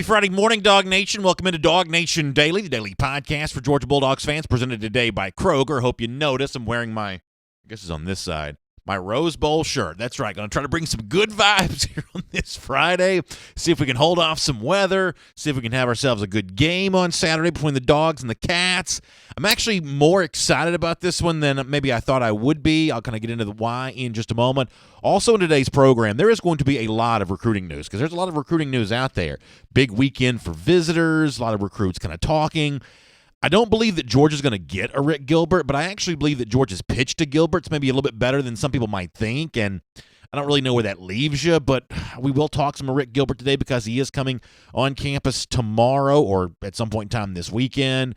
Friday morning, Dog Nation. Welcome into DawgNation Daily, the daily podcast for Georgia Bulldogs fans, presented today by Kroger. Hope you notice I'm wearing my, I guess it's on this side, my Rose Bowl shirt. That's right. Going to try to bring some good vibes here on this Friday. See if we can hold off some weather. See if we can have ourselves a good game on Saturday between the Dogs and the Cats. I'm actually more excited about this one than maybe I thought I would be. I'll kind of get into the why in just a moment. Also in today's program, there is going to be a lot of recruiting news because there's a lot of recruiting news out there. Big weekend for visitors, a lot of recruits kind of talking. I don't believe that Georgia's going to get ARIK Gilbert, but I actually believe that Georgia's pitch to Gilbert's maybe a little bit better than some people might think, and I don't really know where that leaves you, but we will talk some ARIK Gilbert today because he is coming on campus tomorrow or at some point in time this weekend.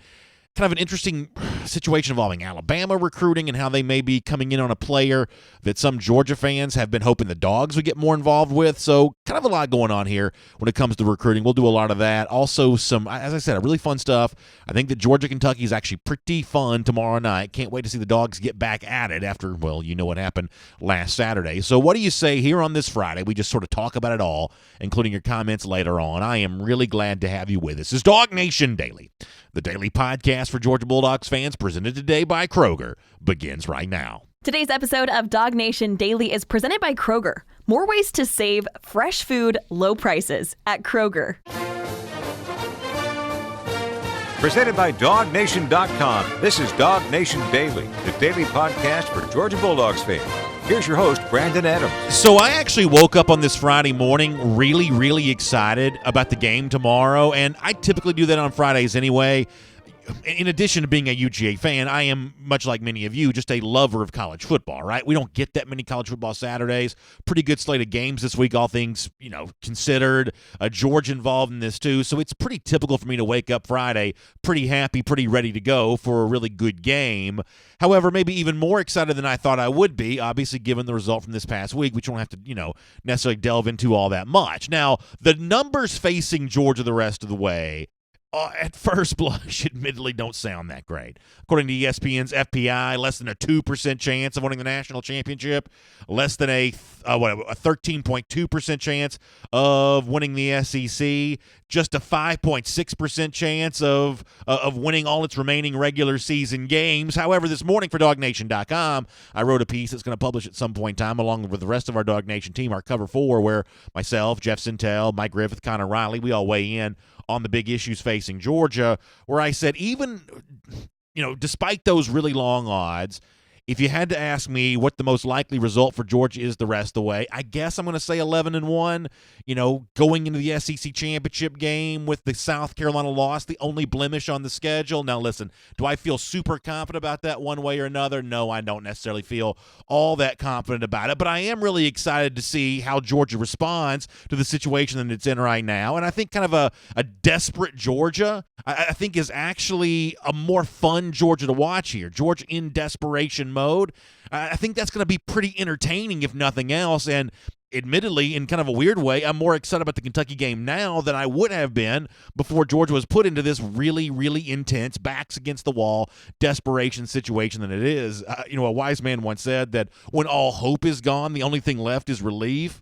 Kind of an interesting situation involving Alabama recruiting and how they may be coming in on a player that some Georgia fans have been hoping the Dogs would get more involved with. So kind of a lot going on here when it comes to recruiting. We'll do a lot of that. Also some, as I said, really fun stuff. I think that Georgia-Kentucky is actually pretty fun tomorrow night. Can't wait to see the Dogs get back at it after, well, you know what happened last Saturday. So what do you say here on this Friday? We just sort of talk about it all, including your comments later on. I am really glad to have you with us. This is DawgNation Daily, the daily podcast for Georgia Bulldogs fans, presented today by Kroger, begins right now. Today's episode of DawgNation Daily is presented by Kroger. More ways to save fresh food, low prices at Kroger. Presented by DawgNation.com. This is DawgNation Daily, the daily podcast for Georgia Bulldogs fans. Here's your host, Brandon Adams. So I actually woke up on this Friday morning really excited about the game tomorrow, and I typically do that on Fridays anyway. In addition to being a UGA fan, I am, much like many of you, just a lover of college football, right? We don't get that many college football Saturdays. Pretty good slate of games this week, all things, considered. Georgia involved in this too, so it's pretty typical for me to wake up Friday pretty happy, pretty ready to go for a really good game. However, maybe even more excited than I thought I would be, obviously given the result from this past week, which we don't have to, necessarily delve into all that much. Now, the numbers facing Georgia the rest of the way, at first blush, admittedly, don't sound that great. According to ESPN's FPI, less than a 2% chance of winning the national championship, less than a 13.2% chance of winning the SEC, just a 5.6% chance of winning all its remaining regular season games. However, this morning for DawgNation.com, I wrote a piece that's going to publish at some point in time, along with the rest of our DawgNation team, our Cover 4, where myself, Jeff Sintel, Mike Griffith, Connor Riley, we all weigh in on the big issues facing Georgia, where I said even, despite those really long odds, if you had to ask me what the most likely result for Georgia is the rest of the way, I guess I'm going to say 11-1. Going into the SEC championship game with the South Carolina loss, the only blemish on the schedule. Now, listen, do I feel super confident about that one way or another? No, I don't necessarily feel all that confident about it, but I am really excited to see how Georgia responds to the situation that it's in right now. And I think kind of a desperate Georgia, I think, is actually a more fun Georgia to watch here. Georgia in desperation mode. I think that's going to be pretty entertaining, if nothing else. And admittedly, in kind of a weird way, I'm more excited about the Kentucky game now than I would have been before Georgia was put into this really intense, backs against the wall, desperation situation than it is. A wise man once said that when all hope is gone, the only thing left is relief.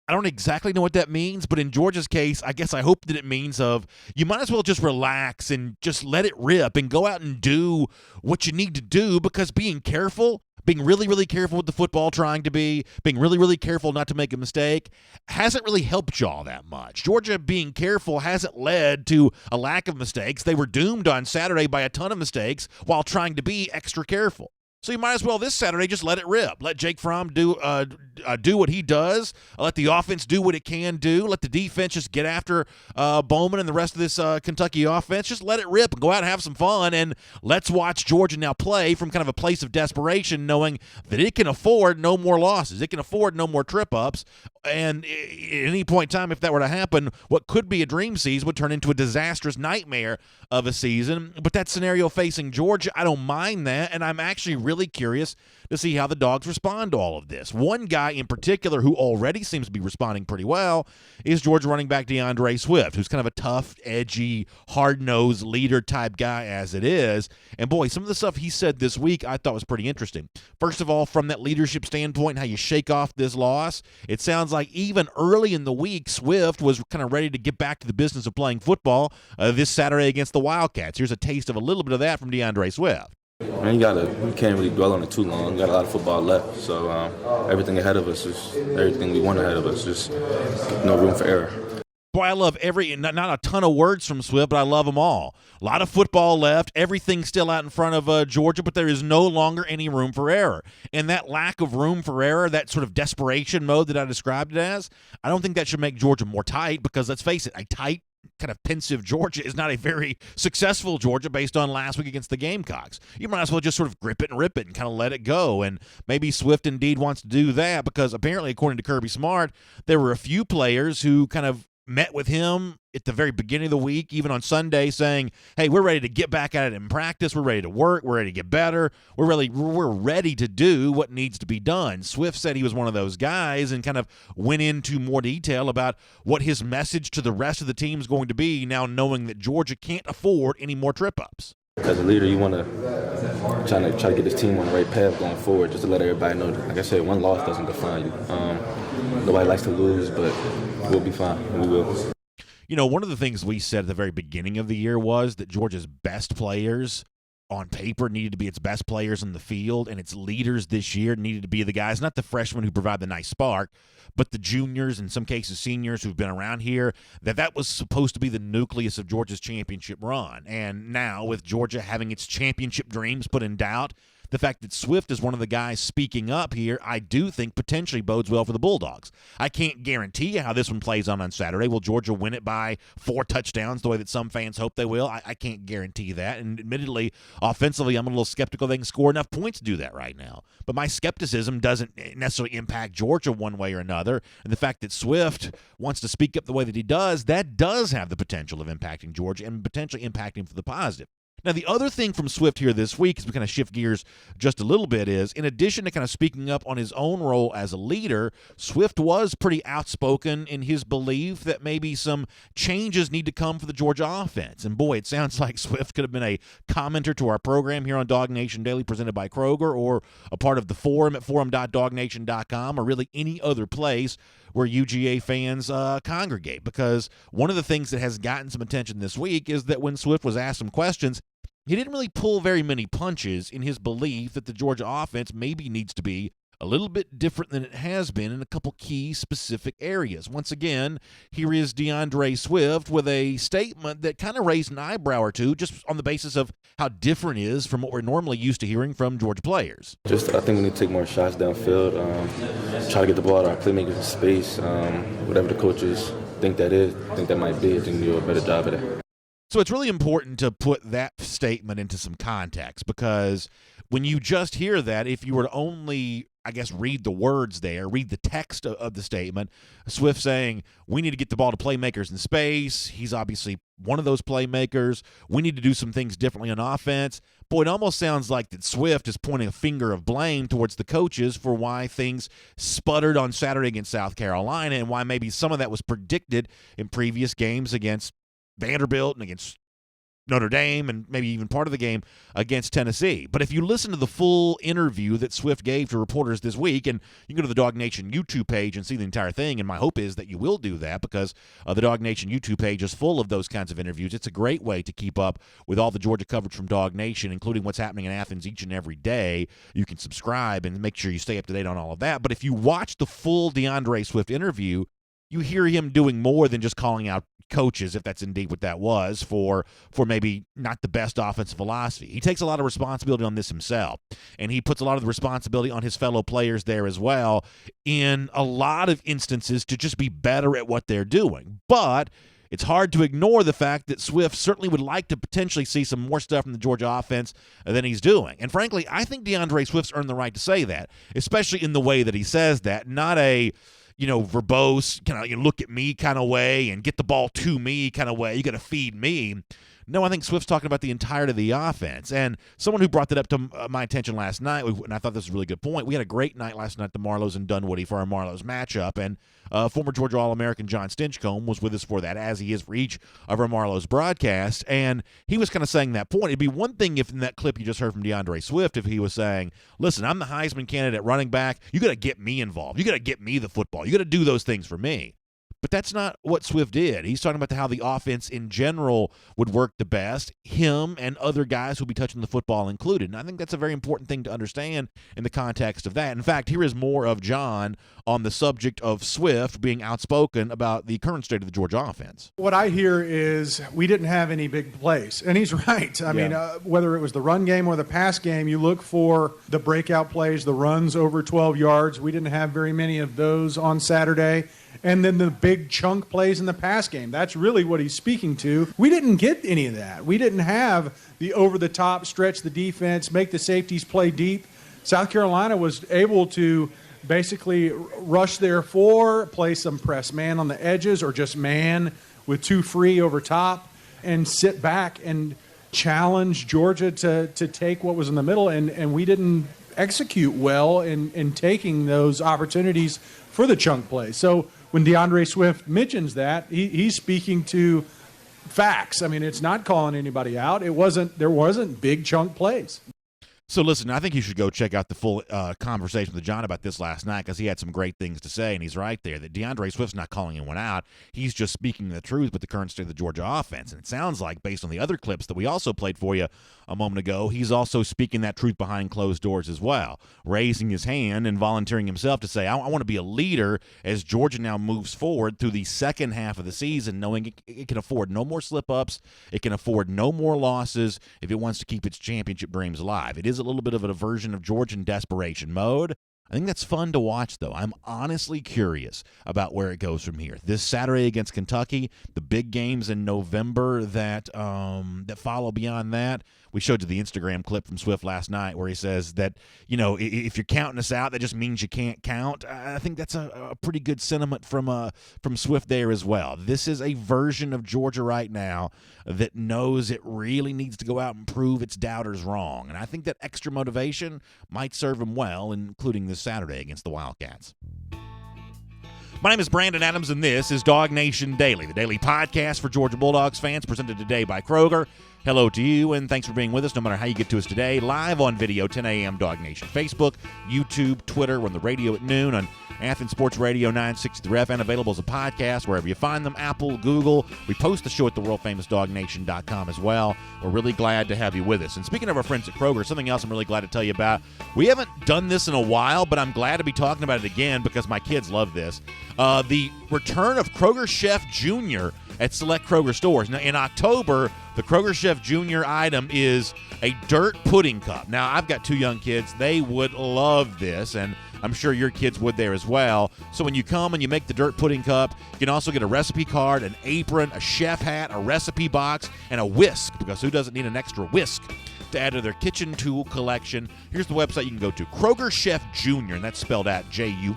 I don't exactly know what that means, but in Georgia's case, I guess I hope that it means you might as well just relax and just let it rip and go out and do what you need to do, because being really careful with the football, being really careful not to make a mistake, hasn't really helped y'all that much. Georgia being careful hasn't led to a lack of mistakes. They were doomed on Saturday by a ton of mistakes while trying to be extra careful. So you might as well this Saturday just let it rip. Let Jake Fromm do what he does. Let the offense do what it can do. Let the defense just get after Bowman and the rest of this Kentucky offense. Just let it rip and go out and have some fun. And let's watch Georgia now play from kind of a place of desperation, knowing that it can afford no more losses. It can afford no more trip-ups. And at any point in time, if that were to happen, what could be a dream season would turn into a disastrous nightmare of a season. But that scenario facing Georgia, I don't mind that, and I'm actually really curious to see how the Dogs respond to all of this. One guy in particular who already seems to be responding pretty well is Georgia running back DeAndre Swift, who's kind of a tough, edgy, hard-nosed leader-type guy as it is. And boy, some of the stuff he said this week I thought was pretty interesting. First of all, from that leadership standpoint, how you shake off this loss, it sounds like even early in the week, Swift was kind of ready to get back to the business of playing football this Saturday against the Wildcats. Here's a taste of a little bit of that from DeAndre Swift. Man, you can't really dwell on it too long. We got a lot of football left, so everything ahead of us is everything we want ahead of us. Just no room for error. Boy, I love not a ton of words from Swift, but I love them all. A lot of football left, everything still out in front of Georgia, but there is no longer any room for error. And that lack of room for error, that sort of desperation mode that I described it as, I don't think that should make Georgia more tight, because let's face it, a tight, kind of pensive Georgia is not a very successful Georgia based on last week against the Gamecocks. You might as well just sort of grip it and rip it and kind of let it go. And maybe Swift indeed wants to do that, because apparently, according to Kirby Smart, there were a few players who kind of met with him at the very beginning of the week, even on Sunday, saying, hey, we're ready to get back at it in practice. We're ready to work. We're ready to get better. We're ready to do what needs to be done. Swift said he was one of those guys and kind of went into more detail about what his message to the rest of the team is going to be, now knowing that Georgia can't afford any more trip-ups. As a leader, you want to try to get this team on the right path going forward, just to let everybody know that, like I said, one loss doesn't define you. Nobody likes to lose, but we'll be fine, and we will. You know, one of the things we said at the very beginning of the year was that Georgia's best players on paper needed to be its best players in the field, and its leaders this year needed to be the guys, not the freshmen who provide the nice spark, but the juniors, in some cases seniors who've been around here, that was supposed to be the nucleus of Georgia's championship run. And now, with Georgia having its championship dreams put in doubt, the fact that Swift is one of the guys speaking up here, I do think potentially bodes well for the Bulldogs. I can't guarantee you how this one plays on Saturday. Will Georgia win it by 4 touchdowns the way that some fans hope they will? I can't guarantee that. And admittedly, offensively, I'm a little skeptical they can score enough points to do that right now. But my skepticism doesn't necessarily impact Georgia one way or another. And the fact that Swift wants to speak up the way that he does, that does have the potential of impacting Georgia and potentially impacting for the positive. Now, the other thing from Swift here this week, as we kind of shift gears just a little bit, is in addition to kind of speaking up on his own role as a leader, Swift was pretty outspoken in his belief that maybe some changes need to come for the Georgia offense. And boy, it sounds like Swift could have been a commenter to our program here on DawgNation Daily presented by Kroger, or a part of the forum at forum.dawgnation.com, or really any other place where UGA fans congregate. Because one of the things that has gotten some attention this week is that when Swift was asked some questions, he didn't really pull very many punches in his belief that the Georgia offense maybe needs to be a little bit different than it has been in a couple key specific areas. Once again, here is DeAndre Swift with a statement that kind of raised an eyebrow or two, just on the basis of how different it is from what we're normally used to hearing from Georgia players. I think we need to take more shots downfield, try to get the ball to our playmakers in space, whatever the coaches think that might be, I think we do a better job of it. So it's really important to put that statement into some context, because when you just hear that, if you were to only, I guess, read the words there, read the text of the statement, Swift saying, we need to get the ball to playmakers in space. He's obviously one of those playmakers. We need to do some things differently on offense. Boy, it almost sounds like that Swift is pointing a finger of blame towards the coaches for why things sputtered on Saturday against South Carolina, and why maybe some of that was predicted in previous games against Vanderbilt and against Notre Dame, and maybe even part of the game against Tennessee. But if you listen to the full interview that Swift gave to reporters this week, and you can go to the DawgNation YouTube page and see the entire thing, and my hope is that you will do that, because the DawgNation YouTube page is full of those kinds of interviews. It's a great way to keep up with all the Georgia coverage from DawgNation, including what's happening in Athens each and every day. You can subscribe and make sure you stay up to date on all of that. But if you watch the full DeAndre Swift interview, you hear him doing more than just calling out coaches, if that's indeed what that was, for maybe not the best offensive philosophy. He takes a lot of responsibility on this himself, and he puts a lot of the responsibility on his fellow players there as well, in a lot of instances, to just be better at what they're doing. But it's hard to ignore the fact that Swift certainly would like to potentially see some more stuff from the Georgia offense than he's doing. And frankly, I think DeAndre Swift's earned the right to say that, especially in the way that he says that, not a verbose, kind of look at me kind of way and get the ball to me kind of way. You got to feed me. No, I think Swift's talking about the entirety of the offense. And someone who brought that up to my attention last night, and I thought this was a really good point, we had a great night last night at the Marlows in Dunwoody for our Marlows matchup, and former Georgia All-American John Stinchcomb was with us for that, as he is for each of our Marlows broadcasts, and he was kind of saying that point. It'd be one thing if in that clip you just heard from DeAndre Swift, if he was saying, listen, I'm the Heisman candidate at running back, you got to get me involved, you got to get me the football, you got to do those things for me. But that's not what Swift did. He's talking about how the offense in general would work the best, him and other guys who'll be touching the football included. And I think that's a very important thing to understand in the context of that. In fact, here is more of John on the subject of Swift being outspoken about the current state of the Georgia offense. What I hear is we didn't have any big plays. And he's right. I mean, whether it was the run game or the pass game, you look for the breakout plays, the runs over 12 yards. We didn't have very many of those on Saturday. And then the big chunk plays in the pass game. That's really what he's speaking to. We didn't get any of that. We didn't have the over-the-top, stretch the defense, make the safeties play deep. South Carolina was able to basically rush their four, play some press man on the edges or just man with two free over top, and sit back and challenge Georgia to take what was in the middle. And we didn't execute well in taking those opportunities for the chunk play. So when DeAndre Swift mentions that, he's speaking to facts. I mean, it's not calling anybody out. There wasn't big chunk plays. So listen, I think you should go check out the full conversation with John about this last night, because he had some great things to say, and he's right there that DeAndre Swift's not calling anyone out. He's just speaking the truth with the current state of the Georgia offense. And it sounds like, based on the other clips that we also played for you a moment ago, he's also speaking that truth behind closed doors as well, raising his hand and volunteering himself to say, I want to be a leader as Georgia now moves forward through the second half of the season, knowing it can afford no more slip-ups, it can afford no more losses if it wants to keep its championship dreams alive. It is a little bit of a version of Georgia in desperation mode. I think that's fun to watch, though. I'm honestly curious about where it goes from here. This Saturday against Kentucky, the big games in November that follow beyond that. We showed you the Instagram clip from Swift last night where he says that, if you're counting us out, that just means you can't count. I think that's a pretty good sentiment from Swift there as well. This is a version of Georgia right now that knows it really needs to go out and prove its doubters wrong. And I think that extra motivation might serve him well, including this Saturday against the Wildcats. My name is Brandon Adams, and this is DawgNation Daily, the daily podcast for Georgia Bulldogs fans, presented today by Kroger. Hello to you, and thanks for being with us, no matter how you get to us today. Live on video, 10 a.m., DawgNation. Facebook, YouTube, Twitter. We're on the radio at noon on Athens Sports Radio 960 The Ref, and available as a podcast wherever you find them, Apple, Google. We post the show at the world-famous DawgNation.com as well. We're really glad to have you with us. And speaking of our friends at Kroger, something else I'm really glad to tell you about. We haven't done this in a while, but I'm glad to be talking about it again because my kids love this. The return of Kroger Chef Jr. at select Kroger stores. Now, in October, the Kroger Chef Jr. item is a dirt pudding cup. Now, I've got two young kids. They would love this, and I'm sure your kids would there as well. So when you come and you make the dirt pudding cup, you can also get a recipe card, an apron, a chef hat, a recipe box, and a whisk, because who doesn't need an extra whisk to add to their kitchen tool collection? Here's the website you can go to, Kroger Chef Jr., and that's spelled out Junior,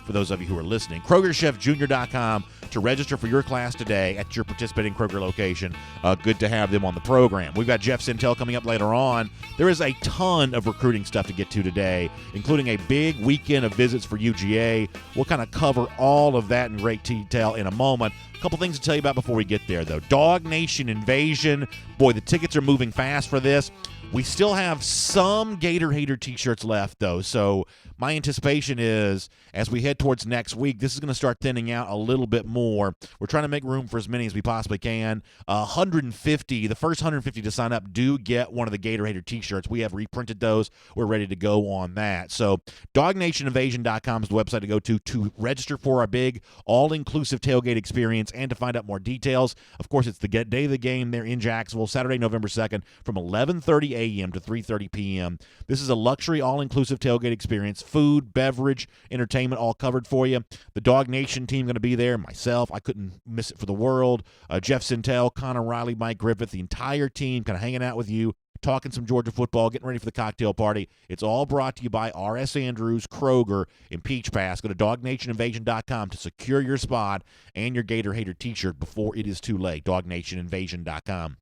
for those of you who are listening. KrogerChefJr.com to register for your class today at your participating Kroger location. Good to have them on the program. We've got Jeff Sintel coming up later on. There is a ton of recruiting stuff to get to today, including a big weekend of visits for UGA. We'll kind of cover all of that in great detail in a moment. A couple things to tell you about before we get there, though. DawgNation Invasion. Boy, the tickets are moving fast for this. We still have some Gator Hater t-shirts left, though, so my anticipation is as we head towards next week, this is going to start thinning out a little bit more. We're trying to make room for as many as we possibly can. 150, the first 150 to sign up do get one of the Gator Hater t-shirts. We have reprinted those. We're ready to go on that. So DawgNationInvasion.com is the website to go to register for our big all-inclusive tailgate experience and to find out more details. Of course, it's the day of the game there in Jacksonville, Saturday, November 2nd from 11:30 a.m. to 3:30 p.m. This is a luxury all-inclusive tailgate experience. Food, beverage, entertainment, all covered for you. The DawgNation team going to be there. Myself, I couldn't miss it for the world. Jeff Sintel, Connor Riley, Mike Griffith, the entire team kind of hanging out with you, talking some Georgia football, getting ready for the cocktail party. It's all brought to you by R.S. Andrews, Kroger, and Peach Pass. Go to DawgNationInvasion.com to secure your spot and your Gator Hater t-shirt before it is too late. DawgNationInvasion.com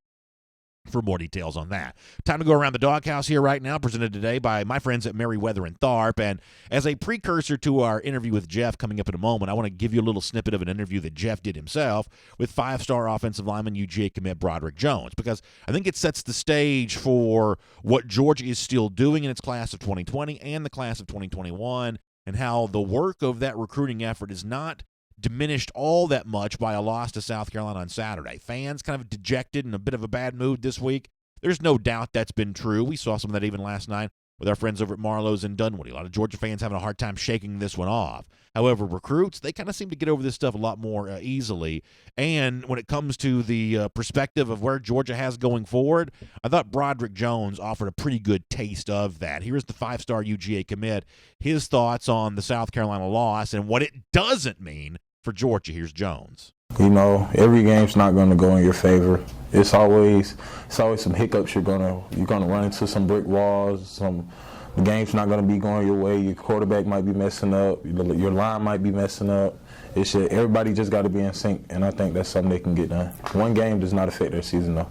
for more details on that. Time to go around the doghouse here right now, presented today by my friends at MERIWETHER and THARP. And as a precursor to our interview with Jeff coming up in a moment, I want to give you a little snippet of an interview that Jeff did himself with five-star offensive lineman UGA commit Broderick Jones, because I think it sets the stage for what Georgia is still doing in its class of 2020 and the class of 2021, and how the work of that recruiting effort is not diminished all that much by a loss to South Carolina on Saturday. Fans kind of dejected and a bit of a bad mood this week. There's no doubt that's been true. We saw some of that even last night with our friends over at Marlowe's in Dunwoody. A lot of Georgia fans having a hard time shaking this one off. However, recruits, they kind of seem to get over this stuff a lot more easily. And when it comes to the perspective of where Georgia has going forward, I thought Broderick Jones offered a pretty good taste of that. Here's the five-star UGA commit, his thoughts on the South Carolina loss and what it doesn't mean for Georgia. Here's Jones. You know, every game's not going to go in your favor. It's always some hiccups. You're gonna run into some brick walls. The game's not going to be going your way. Your quarterback might be messing up. Your line might be messing up. Everybody just got to be in sync, and I think that's something they can get done. One game does not affect their season, though.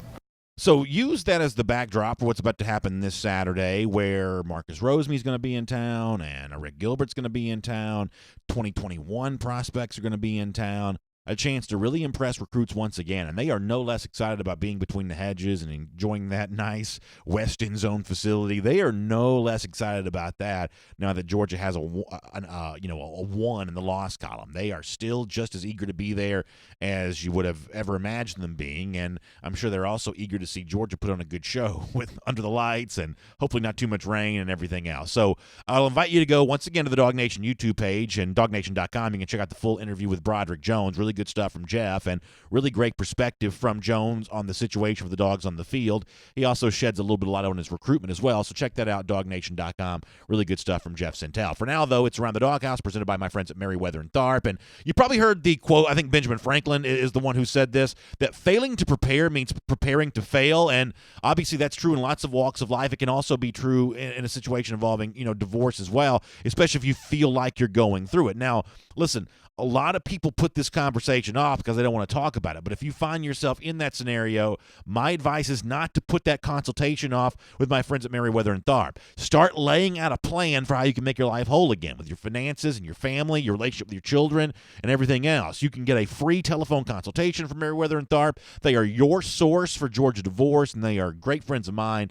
So use that as the backdrop for what's about to happen this Saturday, where Marcus Rosemy's going to be in town and ARIK Gilbert's going to be in town. 2021 prospects are going to be in town. A chance to really impress recruits once again, and they are no less excited about being between the hedges and enjoying that nice West End Zone facility. They are no less excited about that now that Georgia has a 1 in the loss column. They are still just as eager to be there as you would have ever imagined them being, and I'm sure they're also eager to see Georgia put on a good show with under the lights and hopefully not too much rain and everything else. So I'll invite you to go once again to the DawgNation YouTube page and DawgNation.com. You can check out the full interview with Broderick Jones. Really good stuff from Jeff and really great perspective from Jones on the situation for the Dogs on the field. He also sheds a little bit of light on his recruitment as well, so check that out, DawgNation.com. Really good stuff from Jeff Sintel. For now, though, it's Around the Doghouse, presented by my friends at MERIWETHER and THARP. And you probably heard the quote, I think Benjamin Franklin is the one who said this, that failing to prepare means preparing to fail. And obviously that's true in lots of walks of life. It can also be true in a situation involving, divorce as well, especially if you feel like you're going through it. Now, listen, a lot of people put this conversation off because they don't want to talk about it. But if you find yourself in that scenario, my advice is not to put that consultation off with my friends at MERIWETHER and THARP. Start laying out a plan for how you can make your life whole again with your finances and your family, your relationship with your children, and everything else. You can get a free telephone consultation from MERIWETHER and THARP. They are your source for Georgia divorce, and they are great friends of mine.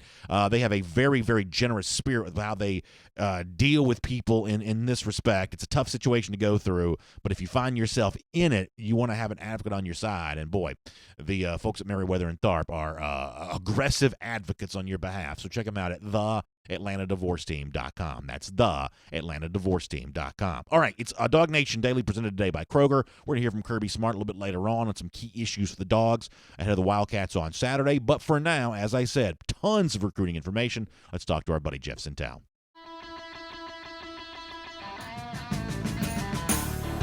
They have a very, very generous spirit with how they deal with people in this respect. It's a tough situation to go through, but if you find yourself in it, you want to have an advocate on your side. And boy, the folks at MERIWETHER and THARP are aggressive advocates on your behalf. So check them out at theatlantadivorceteam.com. That's theatlantadivorceteam.com. All right, it's a DawgNation Daily presented today by Kroger. We're going to hear from Kirby Smart a little bit later on some key issues for the Dogs ahead of the Wildcats on Saturday. But for now, as I said, tons of recruiting information. Let's talk to our buddy Jeff Sintel.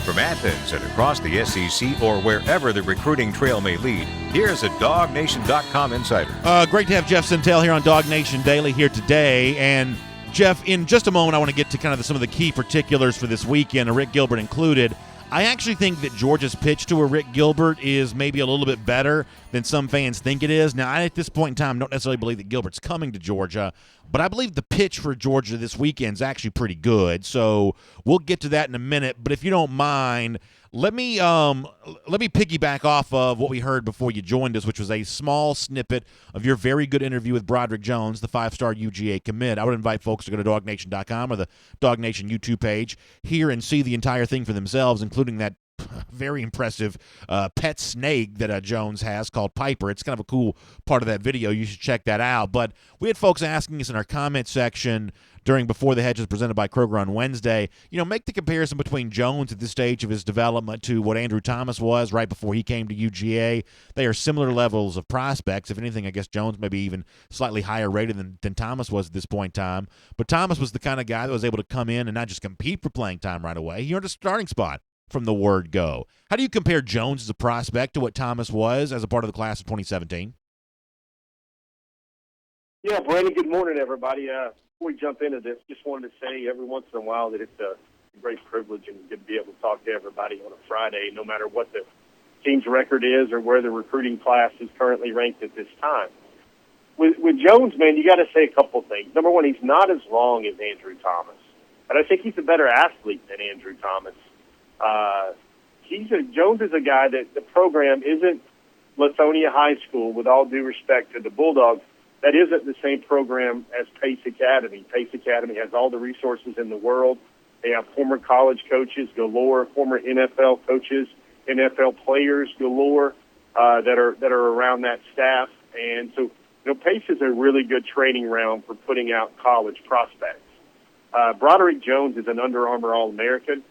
From Athens and across the SEC or wherever the recruiting trail may lead, here's a DawgNation.com insider. Great to have Jeff Sintel here on DawgNation Daily here today. And Jeff, in just a moment, I want to get to kind of some of the key particulars for this weekend, ARIK Gilbert included. I actually think that Georgia's pitch to ARIK Gilbert is maybe a little bit better than some fans think it is. Now, I, at this point in time, don't necessarily believe that Gilbert's coming to Georgia, but I believe the pitch for Georgia this weekend is actually pretty good. So we'll get to that in a minute. But if you don't mind, let me piggyback off of what we heard before you joined us, which was a small snippet of your very good interview with Broderick Jones, the five-star UGA commit. I would invite folks to go to DawgNation.com or the DawgNation YouTube page here and see the entire thing for themselves, including that very impressive pet snake that Jones has called Piper. It's kind of a cool part of that video. You should check that out. But we had folks asking us in our comment section during Before the Hedges presented by Kroger on Wednesday, make the comparison between Jones at this stage of his development to what Andrew Thomas was right before he came to UGA. They are similar levels of prospects. If anything, I guess Jones may be even slightly higher rated than Thomas was at this point in time. But Thomas was the kind of guy that was able to come in and not just compete for playing time right away. He earned a starting spot from the word go. How do you compare Jones as a prospect to what Thomas was as a part of the class of 2017? Yeah, Brandon, good morning, everybody. Before we jump into this, just wanted to say every once in a while that it's a great privilege and good to be able to talk to everybody on a Friday, no matter what the team's record is or where the recruiting class is currently ranked at this time. With Jones, man, you got to say a couple things. Number one, he's not as long as Andrew Thomas, but I think he's a better athlete than Andrew Thomas. Jones is a guy that the program isn't Lithonia High School, with all due respect to the Bulldogs. That isn't the same program as Pace Academy. Pace Academy has all the resources in the world. They have former college coaches galore, former NFL coaches, NFL players galore that are around that staff. And so, Pace is a really good training ground for putting out college prospects. Broderick Jones is an Under Armour All-American.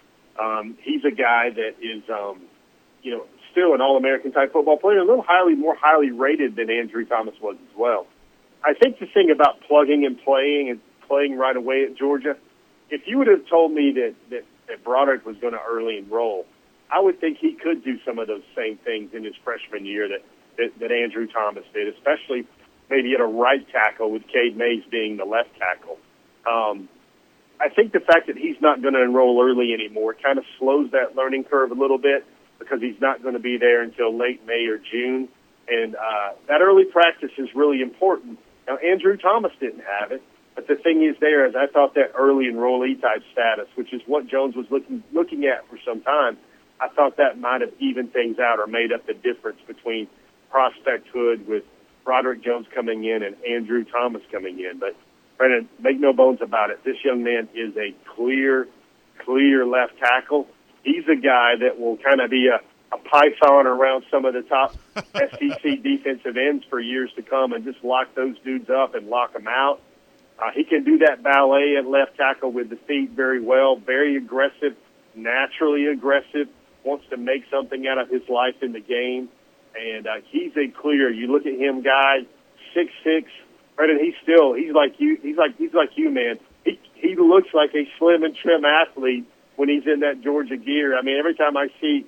He's a guy that is, still an All-American type football player, a little more highly rated than Andrew Thomas was as well. I think the thing about plugging and playing right away at Georgia, if you would have told me that Broderick was going to early enroll, I would think he could do some of those same things in his freshman year that Andrew Thomas did, especially maybe at a right tackle with Cade Mays being the left tackle. I think the fact that he's not going to enroll early anymore kind of slows that learning curve a little bit because he's not going to be there until late May or June. And that early practice is really important. Now, Andrew Thomas didn't have it, but the thing is I thought that early enrollee type status, which is what Jones was looking at for some time, I thought that might have evened things out or made up the difference between prospecthood with Broderick Jones coming in and Andrew Thomas coming in. But, Brennan, make no bones about it, this young man is a clear left tackle. He's a guy that will kind of be a python around some of the top SEC defensive ends for years to come and just lock those dudes up and lock them out. He can do that ballet at left tackle with the feet very well, very aggressive, naturally aggressive, wants to make something out of his life in the game. And he's a clear, you look at him, guy, 6'6", Brendan, he's like you, man. He looks like a slim and trim athlete when he's in that Georgia gear. I mean, every time I see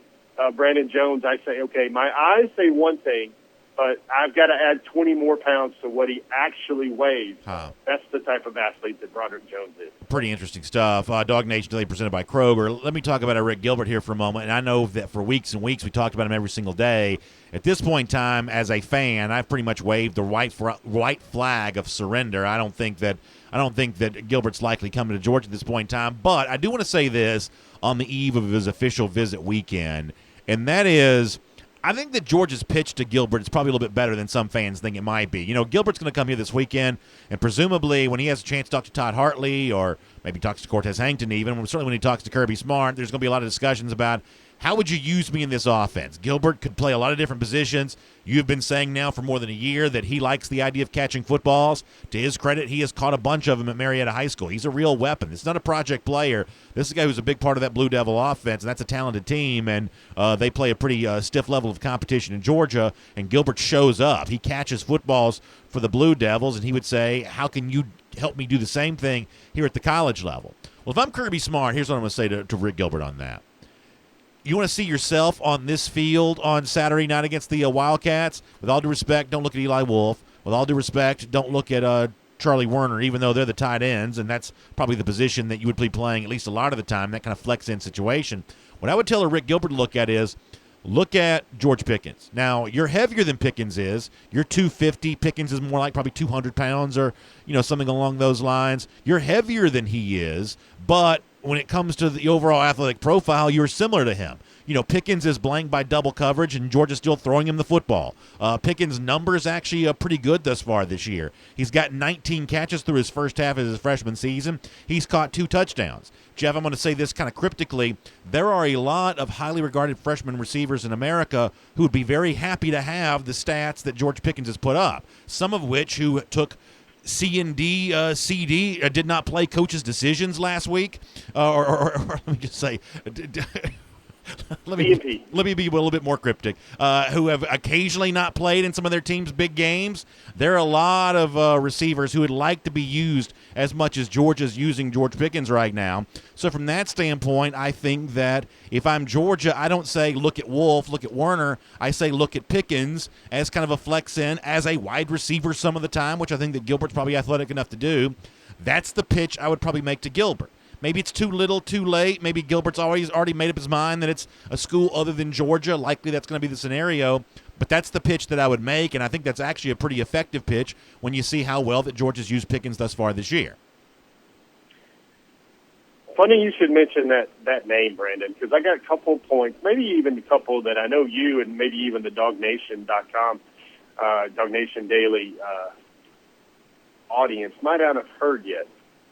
Brandon Jones, I say, okay, my eyes say one thing, but I've got to add 20 more pounds to what he actually weighs. That's the type of athlete that Broderick Jones is. Pretty interesting stuff. DawgNation Daily presented by Kroger. Let me talk about ARIK Gilbert here for a moment. And I know that for weeks and weeks we talked about him every single day. At this point in time, as a fan, I've pretty much waved the white flag of surrender. I don't think that Gilbert's likely coming to Georgia at this point in time. But I do want to say this on the eve of his official visit weekend, and that is, I think that Georgia's pitch to Gilbert is probably a little bit better than some fans think it might be. Gilbert's going to come here this weekend, and presumably when he has a chance to talk to Todd Hartley or maybe talks to Cortez Hankton even, certainly when he talks to Kirby Smart, there's going to be a lot of discussions about how would you use me in this offense? Gilbert could play a lot of different positions. You've been saying now for more than a year that he likes the idea of catching footballs. To his credit, he has caught a bunch of them at Marietta High School. He's a real weapon. It's not a project player. This is a guy who's a big part of that Blue Devil offense, and that's a talented team, and they play a pretty stiff level of competition in Georgia, and Gilbert shows up. He catches footballs for the Blue Devils, and he would say, how can you help me do the same thing here at the college level? Well, if I'm Kirby Smart, here's what I'm going to say to Rick Gilbert on that. You want to see yourself on this field on Saturday night against the Wildcats? With all due respect, don't look at Eli Wolf. With all due respect, don't look at Charlie Werner, even though they're the tight ends, and that's probably the position that you would be playing at least a lot of the time, that kind of flex-in situation. What I would tell Rick Gilbert to look at is, look at George Pickens. Now, you're heavier than Pickens is. You're 250. Pickens is more like probably 200 pounds or, something along those lines. You're heavier than he is, but when it comes to the overall athletic profile, you're similar to him. Pickens is blanked by double coverage, and Georgia's still throwing him the football. Pickens' numbers actually pretty good thus far this year. He's got 19 catches through his first half of his freshman season. He's caught 2 touchdowns. Jeff, I'm going to say this kind of cryptically. There are a lot of highly regarded freshman receivers in America who would be very happy to have the stats that George Pickens has put up, some of which who took C&D, CD, did not play coaches' decisions last week, or let me just say, let me be a little bit more cryptic, who have occasionally not played in some of their team's big games. There are a lot of receivers who would like to be used as much as Georgia's using George Pickens right now. So from that standpoint, I think that if I'm Georgia, I don't say look at Wolf, look at Werner. I say look at Pickens as kind of a flex in as a wide receiver some of the time, which I think that Gilbert's probably athletic enough to do. That's the pitch I would probably make to Gilbert. Maybe it's too little, too late. Maybe Gilbert's already made up his mind that it's a school other than Georgia. Likely that's going to be the scenario. But that's the pitch that I would make, and I think that's actually a pretty effective pitch when you see how well that Georgia's used Pickens thus far this year. Funny you should mention that name, Brandon, because I got a couple points, maybe even a couple that I know you and maybe even the DawgNation.com, DawgNation Daily audience might not have heard yet.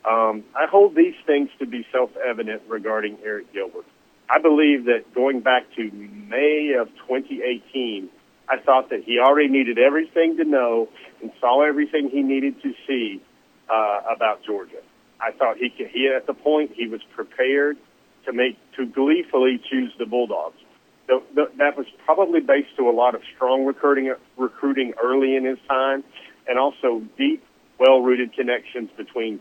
I hold these things to be self-evident regarding ARIK Gilbert. I believe that going back to May of 2018, I thought that he already needed everything to know and saw everything he needed to see about Georgia. I thought he at the point he was prepared to gleefully choose the Bulldogs. That was probably based to a lot of strong recruiting early in his time, and also deep, well-rooted connections between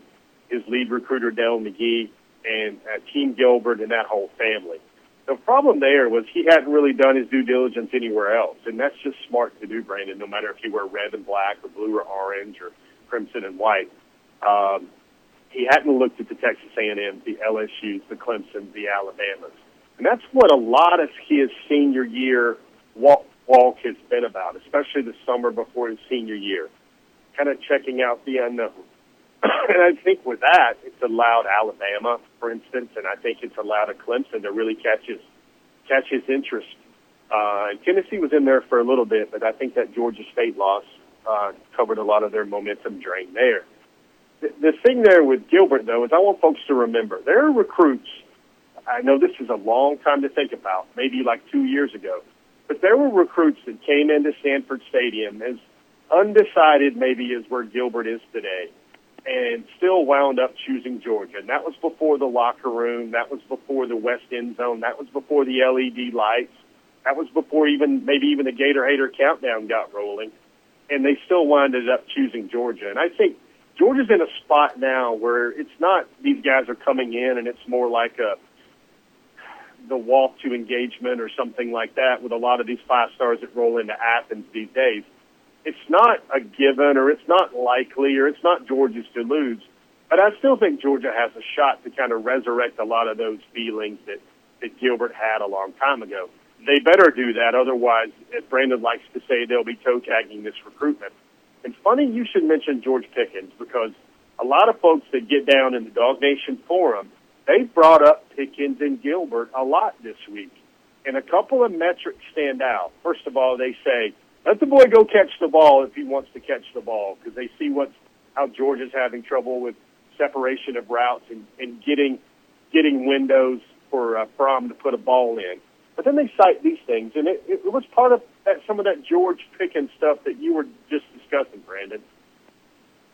his lead recruiter, Dell McGee, and Team Gilbert and that whole family. The problem there was he hadn't really done his due diligence anywhere else, and that's just smart to do, Brandon, no matter if you wear red and black or blue or orange or crimson and white. He hadn't looked at the Texas A&M, the LSUs, the Clemsons, the Alabamas. And that's what a lot of his senior year walk has been about, especially the summer before his senior year, kind of checking out the unknown. And I think with that, it's allowed Alabama, for instance, and I think it's allowed a Clemson to really catch his interest. And Tennessee was in there for a little bit, but I think that Georgia State loss covered a lot of their momentum drain there. The thing there with Gilbert, though, is I want folks to remember there are recruits. I know this is a long time to think about, maybe like 2 years ago, but there were recruits that came into Sanford Stadium as undecided maybe as where Gilbert is today, and still wound up choosing Georgia. And that was before the locker room. That was before the West End Zone. That was before the LED lights. That was before maybe even the Gator Hater countdown got rolling. And they still winded up choosing Georgia. And I think Georgia's in a spot now where it's not these guys are coming in and it's more like the walk to engagement or something like that with a lot of these 5 stars that roll into Athens these days. It's not a given, or it's not likely, or it's not Georgia's to lose. But I still think Georgia has a shot to kind of resurrect a lot of those feelings that Gilbert had a long time ago. They better do that, otherwise, as Brandon likes to say, they'll be toe-tagging this recruitment. And funny you should mention George Pickens, because a lot of folks that get down in the DawgNation forum, they've brought up Pickens and Gilbert a lot this week. And a couple of metrics stand out. First of all, they say, let the boy go catch the ball if he wants to catch the ball, because they see how Georgia's having trouble with separation of routes and getting windows for Fromm to put a ball in. But then they cite these things, and it was part of some of that George Pickens stuff that you were just discussing, Brandon.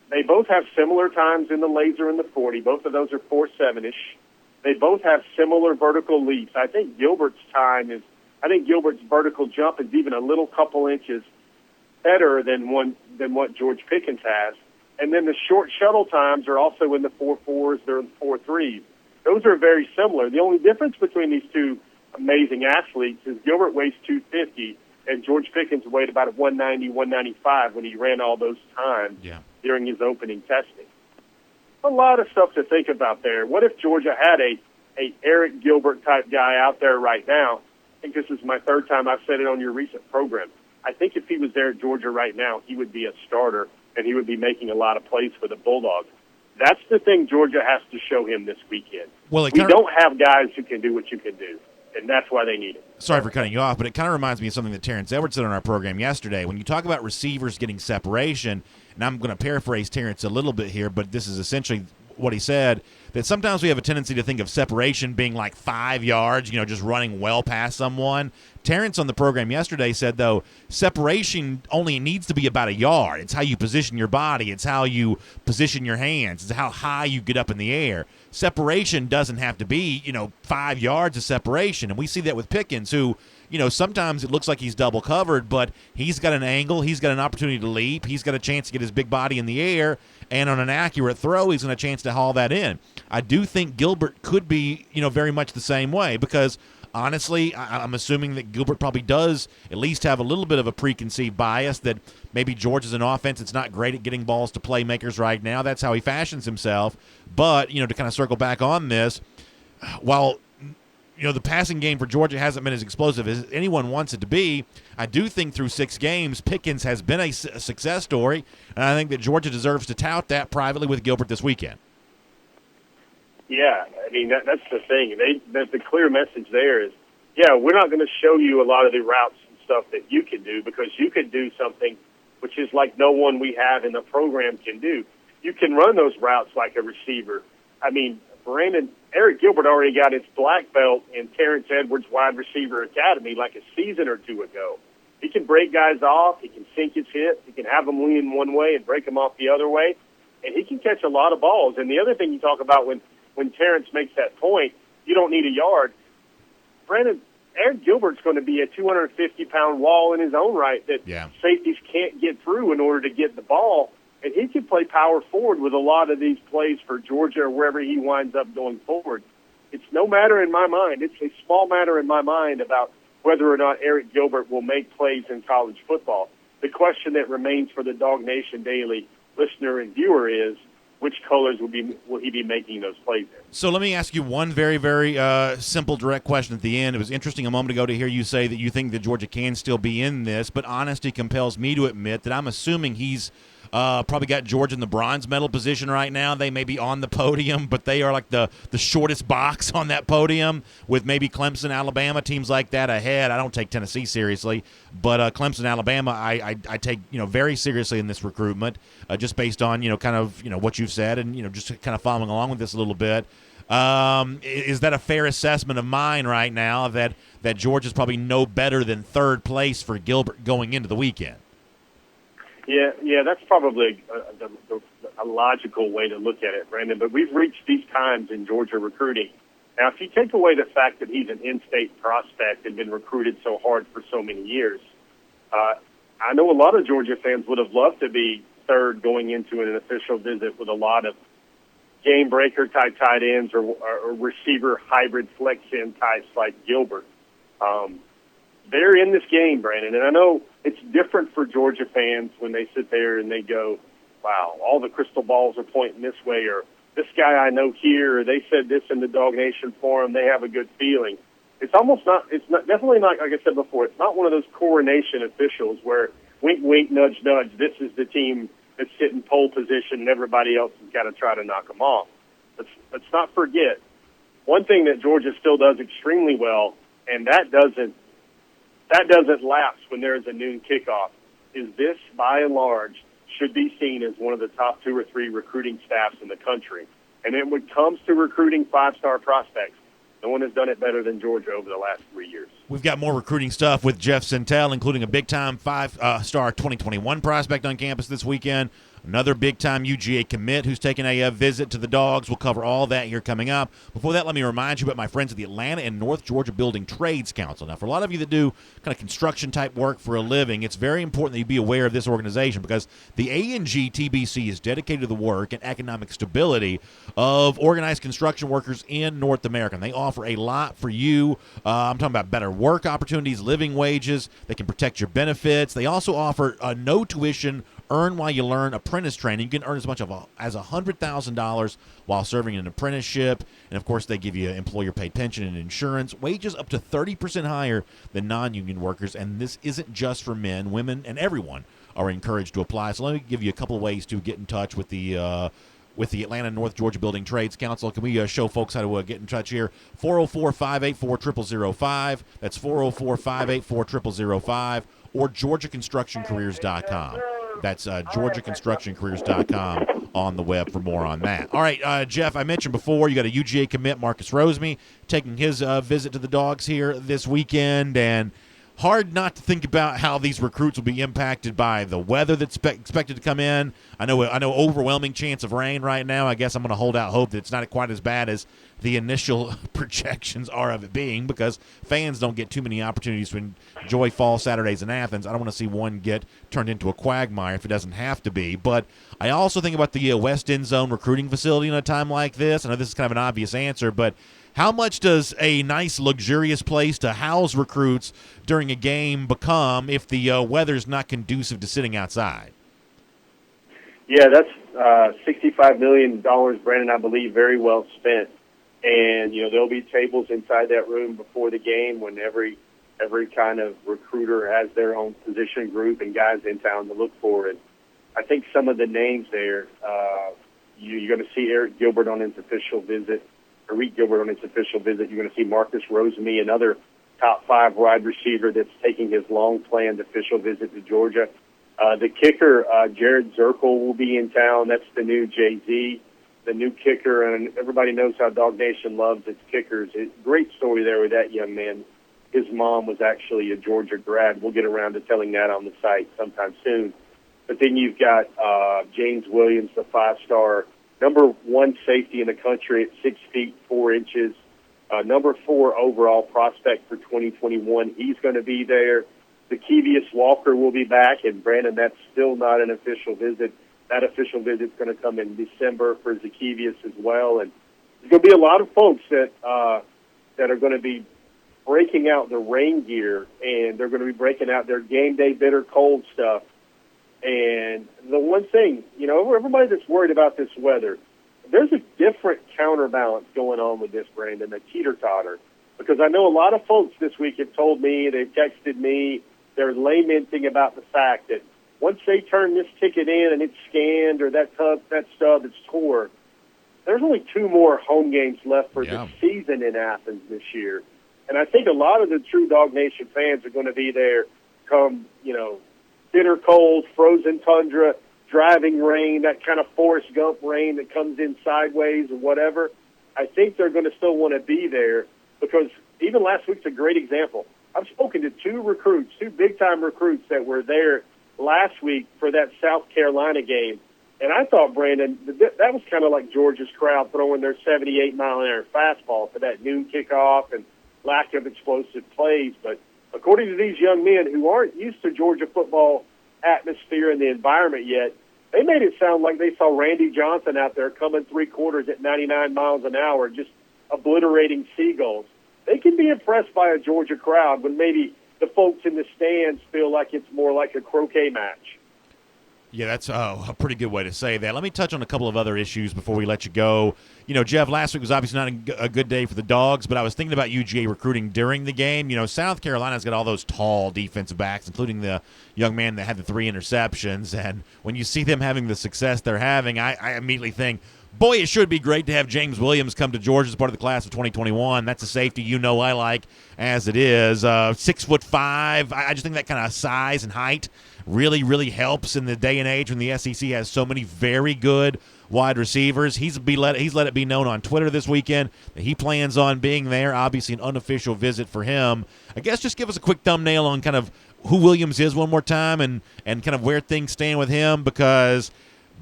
They both have similar times in the laser and the 40. Both of those are 4.7-ish. They both have similar vertical leaps. I think Gilbert's vertical jump is even a little couple inches better than what George Pickens has. And then the short shuttle times are also in the 4.4s, they're in the 4.3s. Those are very similar. The only difference between these two amazing athletes is Gilbert weighs 250 and George Pickens weighed about 190, 195 when he ran all those times during his opening testing. A lot of stuff to think about there. What if Georgia had a ARIK Gilbert type guy out there right now? I think this is my third time I've said it on your recent program. I think if he was there at Georgia right now, he would be a starter, and he would be making a lot of plays for the Bulldogs. That's the thing Georgia has to show him this weekend. Well, we don't have guys who can do what you can do, and that's why they need it. Sorry for cutting you off, but it kind of reminds me of something that Terrence Edwards said on our program yesterday. When you talk about receivers getting separation, and I'm going to paraphrase Terrence a little bit here, but this is essentially what he said, that sometimes we have a tendency to think of separation being like 5 yards, just running well past someone. Terrence on the program yesterday said, though, separation only needs to be about a yard. It's how you position your body. It's how you position your hands. It's how high you get up in the air. Separation doesn't have to be, 5 yards of separation. And we see that with Pickens, who, sometimes it looks like he's double covered, but he's got an angle, he's got an opportunity to leap, he's got a chance to get his big body in the air, and on an accurate throw, he's got a chance to haul that in. I do think Gilbert could be, very much the same way, because honestly, I'm assuming that Gilbert probably does at least have a little bit of a preconceived bias that maybe George is an offense that's not great at getting balls to playmakers right now. That's how he fashions himself. But, to kind of circle back on this, while the passing game for Georgia hasn't been as explosive as anyone wants it to be, I do think through 6 games, Pickens has been a success story, and I think that Georgia deserves to tout that privately with Gilbert this weekend. Yeah, I mean, that's the thing. The clear message there is, we're not going to show you a lot of the routes and stuff that you can do, because you can do something which is like no one we have in the program can do. You can run those routes like a receiver. I mean, ARIK Gilbert already got his black belt in Terrence Edwards Wide Receiver Academy like a season or 2 ago. He can break guys off. He can sink his hips. He can have them lean one way and break them off the other way. And he can catch a lot of balls. And the other thing you talk about when Terrence makes that point, you don't need a yard. ARIK Gilbert's going to be a 250-pound wall in his own right that safeties can't get through in order to get the ball. And he can play power forward with a lot of these plays for Georgia or wherever he winds up going forward. It's no matter in my mind. It's a small matter in my mind about whether or not ARIK Gilbert will make plays in college football. The question that remains for the DawgNation Daily listener and viewer is, which colors will he be making those plays in? So let me ask you one very, very simple, direct question at the end. It was interesting a moment ago to hear you say that you think that Georgia can still be in this, but honesty compels me to admit that I'm assuming he's probably got Georgia in the bronze medal position right now. They may be on the podium, but they are like the shortest box on that podium, with maybe Clemson, Alabama, teams like that ahead. I don't take Tennessee seriously, but Clemson, Alabama, I take very seriously in this recruitment, just based on kind of what you've said, and just kind of following along with this a little bit. Is that a fair assessment of mine right now, that Georgia's probably no better than third place for Gilbert going into the weekend? Yeah, that's probably a logical way to look at it, Brandon. But we've reached these times in Georgia recruiting. Now, if you take away the fact that he's an in-state prospect and been recruited so hard for so many years, I know a lot of Georgia fans would have loved to be third going into an official visit with a lot of game breaker type tight ends or receiver hybrid flex end types like Gilbert. They're in this game, Brandon, and I know it's different for Georgia fans when they sit there and they go, wow, all the crystal balls are pointing this way, or this guy I know here, or they said this in the DawgNation forum, they have a good feeling. It's definitely not, like I said before, it's not one of those coronation officials where wink, wink, nudge, nudge, this is the team that's sitting pole position and everybody else has got to try to knock them off. Let's not forget, one thing that Georgia still does extremely well, and that doesn't lapse when there is a noon kickoff, is this, by and large, should be seen as one of the top 2 or 3 recruiting staffs in the country. And when it comes to recruiting 5-star prospects, no one has done it better than Georgia over the last 3 years. We've got more recruiting stuff with Jeff Sentell, including a big-time 5-star 2021 prospect on campus this weekend. Another big-time UGA commit who's taking a visit to the Dogs. We'll cover all that here coming up. Before that, let me remind you about my friends at the Atlanta and North Georgia Building Trades Council. Now, for a lot of you that do kind of construction-type work for a living, it's very important that you be aware of this organization, because the A&G TBC is dedicated to the work and economic stability of organized construction workers in North America. And they offer a lot for you. I'm talking about better work opportunities, living wages. They can protect your benefits. They also offer no tuition, earn while you learn apprentice training. You can earn as much as $100,000 while serving an apprenticeship. And, of course, they give you employer-paid pension and insurance, wages up to 30% higher than non-union workers. And this isn't just for men. Women and everyone are encouraged to apply. So let me give you a couple of ways to get in touch with the Atlanta North Georgia Building Trades Council. Can we show folks how to get in touch here? 404-584-0005. That's 404-584-0005. Or GeorgiaConstructionCareers.com. That's GeorgiaConstructionCareers.com on the web for more on that. All right, Jeff, I mentioned before you got a UGA commit, Marcus Roseme, taking his visit to the Dogs here this weekend, and hard not to think about how these recruits will be impacted by the weather that's expected to come in. I know overwhelming chance of rain right now. I guess I'm going to hold out hope that it's not quite as bad as the initial projections are of it being, because fans don't get too many opportunities to enjoy fall Saturdays in Athens. I don't want to see one get turned into a quagmire if it doesn't have to be. But I also think about the West End Zone recruiting facility in a time like this. I know this is kind of an obvious answer, but how much does a nice, luxurious place to house recruits during a game become if the weather's not conducive to sitting outside? Yeah, that's $65 million, Brandon, I believe, very well spent. And, there'll be tables inside that room before the game when every kind of recruiter has their own position group and guys in town to look for. And I think some of the names there, you're going to see ARIK Gilbert on his official visit. You're going to see Marcus Rosemy, another top 5 wide receiver that's taking his long-planned official visit to Georgia. The kicker, Jared Zirkle, will be in town. That's the new Jay-Z, the new kicker, and everybody knows how DawgNation loves its kickers. Great story there with that young man. His mom was actually a Georgia grad. We'll get around to telling that on the site sometime soon. But then you've got James Williams, the 5-star number 1 safety in the country at 6 feet 4 inches, number 4 overall prospect for 2021. He's going to be there. Zacchaeus Walker will be back, and Brandon, that's still not an official visit. That official visit's going to come in December for Zacchaeus as well. And there's going to be a lot of folks that are going to be breaking out the rain gear, and they're going to be breaking out their game day bitter cold stuff. And the one thing, everybody that's worried about this weather, there's a different counterbalance going on with this, Brandon, a teeter-totter. Because I know a lot of folks this week have told me, they've texted me, they're lamenting about the fact that once they turn this ticket in and it's scanned or that stub is tore, there's only 2 more home games left for the season in Athens this year. And I think a lot of the true DawgNation fans are going to be there come, bitter cold, frozen tundra, driving rain, that kind of Forrest Gump rain that comes in sideways or whatever. I think they're going to still want to be there because even last week's a great example. I've spoken to 2 recruits, 2 big-time recruits that were there last week for that South Carolina game. And I thought, Brandon, that was kind of like Georgia's crowd throwing their 78-mile-an-hour fastball for that noon kickoff and lack of explosive plays. But according to these young men who aren't used to Georgia football atmosphere and the environment yet, they made it sound like they saw Randy Johnson out there coming 3/4 at 99 miles an hour, just obliterating seagulls. They can be impressed by a Georgia crowd when maybe the folks in the stands feel like it's more like a croquet match. Yeah, that's a pretty good way to say that. Let me touch on a couple of other issues before we let you go. Jeff, last week was obviously not a good day for the Dogs, but I was thinking about UGA recruiting during the game. South Carolina's got all those tall defensive backs, including the young man that had the 3 interceptions. And when you see them having the success they're having, I immediately think, boy, it should be great to have James Williams come to Georgia as part of the class of 2021. That's a safety I like as it is. 6'5". I just think that kind of size and height really, really helps in the day and age when the SEC has so many very good wide receivers. He's let it be known on Twitter this weekend that he plans on being there. Obviously, an unofficial visit for him. I guess just give us a quick thumbnail on kind of who Williams is one more time and kind of where things stand with him, because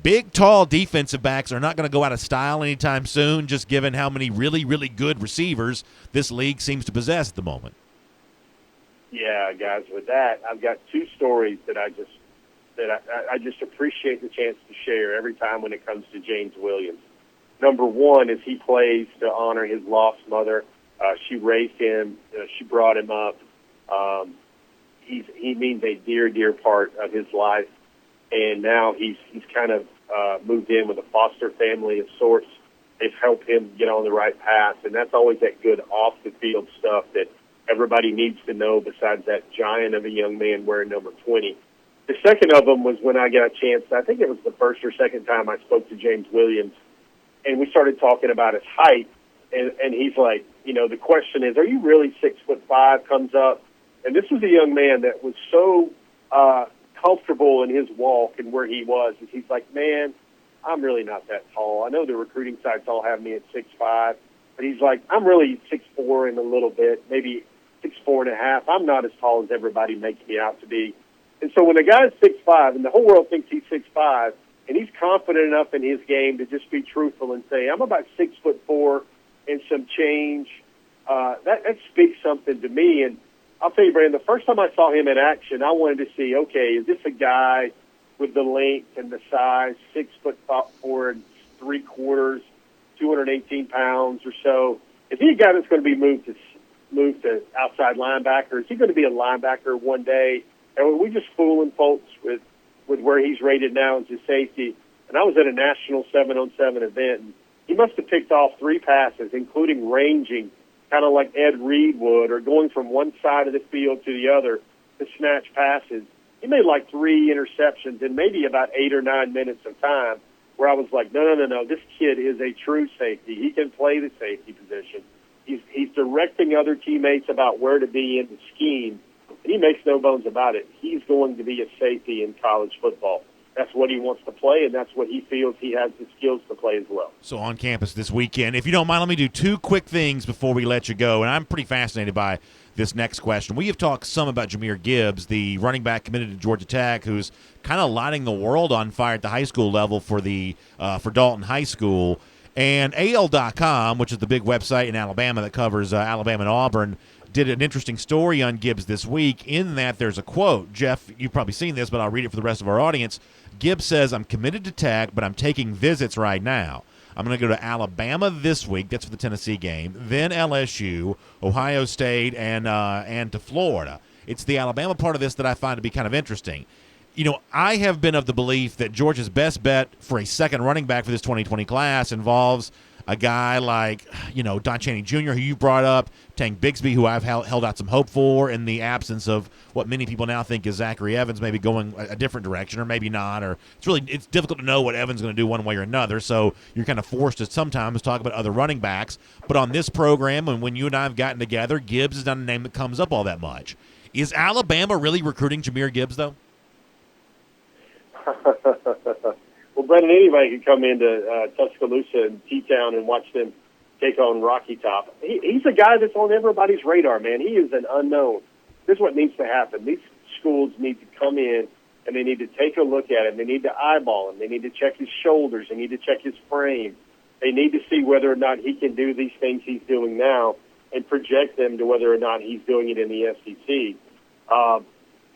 big, tall defensive backs are not going to go out of style anytime soon, just given how many really, really good receivers this league seems to possess at the moment. Yeah, guys, with that, I've got 2 stories that I just appreciate the chance to share every time when it comes to James Williams. Number 1 is he plays to honor his lost mother. She raised him. She brought him up. He means a dear, dear part of his life. And now he's kind of moved in with a foster family of sorts. They've helped him get on the right path, and that's always that good off-the-field stuff that everybody needs to know besides that giant of a young man wearing number 20. The second of them was when I got a chance, I think it was the first or second time I spoke to James Williams, and we started talking about his height, and he's like, the question is, are you really 6'5", comes up. And this was a young man that was so comfortable in his walk and where he was. And he's like, man, I'm really not that tall. I know the recruiting sites all have me at 6'5", but he's like, I'm really 6'4" and a little bit, maybe 6'4.5". I'm not as tall as everybody makes me out to be. And so when a guy's 6'5", and the whole world thinks he's 6'5", and he's confident enough in his game to just be truthful and say, I'm about 6'4" and some change, that speaks something to me. And I'll tell you, Brandon, the first time I saw him in action, I wanted to see, okay, is this a guy with the length and the size, 6'4" 3/4, 218 pounds or so? Is he a guy that's going to be moved to outside linebacker? Is he going to be a linebacker one day? And are we just fooling folks with where he's rated now as a safety? And I was at a national 7-on-7 event, and he must have picked off 3 passes, including ranging, kind of like Ed Reed would, or going from one side of the field to the other to snatch passes. He made like 3 interceptions in maybe about 8 or 9 minutes of time, where I was like, no, this kid is a true safety. He can play the safety position. He's directing other teammates about where to be in the scheme, and he makes no bones about it. He's going to be a safety in college football. That's what he wants to play, and that's what he feels he has the skills to play as well. So on campus this weekend, if you don't mind, let me do 2 quick things before we let you go, and I'm pretty fascinated by this next question. We have talked some about Jahmyr Gibbs, the running back committed to Georgia Tech, who's kind of lighting the world on fire at the high school level for Dalton High School. And AL.com, which is the big website in Alabama that covers Alabama and Auburn, did an interesting story on Gibbs this week in that there's a quote. Jeff, you've probably seen this, but I'll read it for the rest of our audience. Gibbs says, I'm committed to Tech, but I'm taking visits right now. I'm going to go to Alabama this week. That's for the Tennessee game. Then LSU, Ohio State, and to Florida. It's the Alabama part of this that I find to be kind of interesting. You know, I have been of the belief that Georgia's best bet for a second running back for this 2020 class involves a guy like, Don Chaney Jr., who you brought up, Tank Bigsby, who I've held out some hope for in the absence of what many people now think is Zachary Evans maybe going a different direction or maybe not. Or it's difficult to know what Evans is going to do one way or another, so you're kind of forced to sometimes talk about other running backs. But on this program, and when you and I have gotten together, Gibbs is not a name that comes up all that much. Is Alabama really recruiting Jahmyr Gibbs, though? Well, Brendan, anybody could come into Tuscaloosa and T-Town and watch them take on Rocky Top. He's a guy that's on everybody's radar, man. He is an unknown. This is what needs to happen. These schools need to come in, and they need to take a look at him. They need to eyeball him. They need to check his shoulders. They need to check his frame. They need to see whether or not he can do these things he's doing now and project them to whether or not he's doing it in the SEC.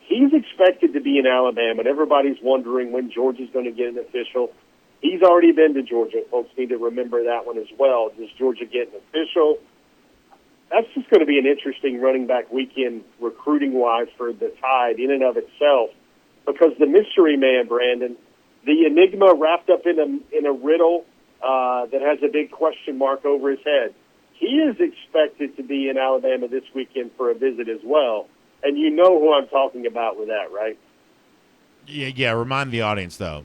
He's expected to be in Alabama, and everybody's wondering when Georgia's going to get an official. He's already been to Georgia. Folks need to remember that one as well. Does Georgia get an official? That's just going to be an interesting running back weekend recruiting-wise for the Tide in and of itself, because the mystery man, Brandon, the enigma wrapped up in a riddle that has a big question mark over his head, he is expected to be in Alabama this weekend for a visit as well. And you know who I'm talking about with that, right? Yeah. Remind the audience, though.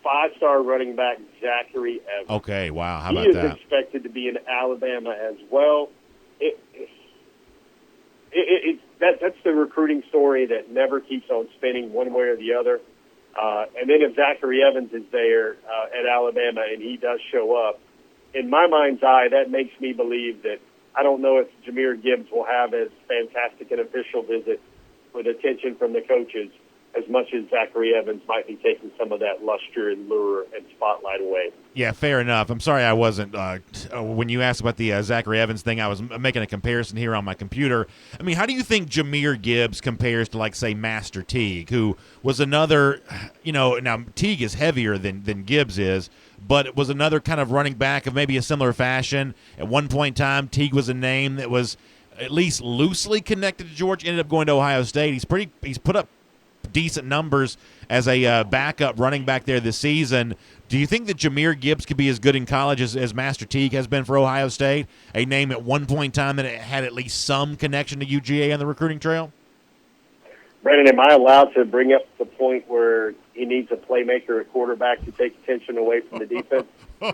5-star running back Zachary Evans. Okay, wow. How about that? He is expected to be in Alabama as well. That's the recruiting story that never keeps on spinning one way or the other. And then if Zachary Evans is there at Alabama and he does show up, in my mind's eye, that makes me believe that I don't know if Jahmyr Gibbs will have as fantastic an official visit with attention from the coaches as much as Zachary Evans might be taking some of that luster and lure and spotlight away. Yeah, fair enough. I'm sorry I wasn't when you asked about the Zachary Evans thing, I was making a comparison here on my computer. I mean, how do you think Jahmyr Gibbs compares to, like, say, Master Teague, who was another, now Teague is heavier than Gibbs is, but it was another kind of running back of maybe a similar fashion. At one point in time, Teague was a name that was at least loosely connected to Georgia, ended up going to Ohio State. He's put up decent numbers as a backup running back there this season. Do you think that Jahmyr Gibbs could be as good in college as Master Teague has been for Ohio State, a name at one point in time that had at least some connection to UGA on the recruiting trail? Brandon, am I allowed to bring up the point where he needs a playmaker at quarterback to take attention away from the defense? Am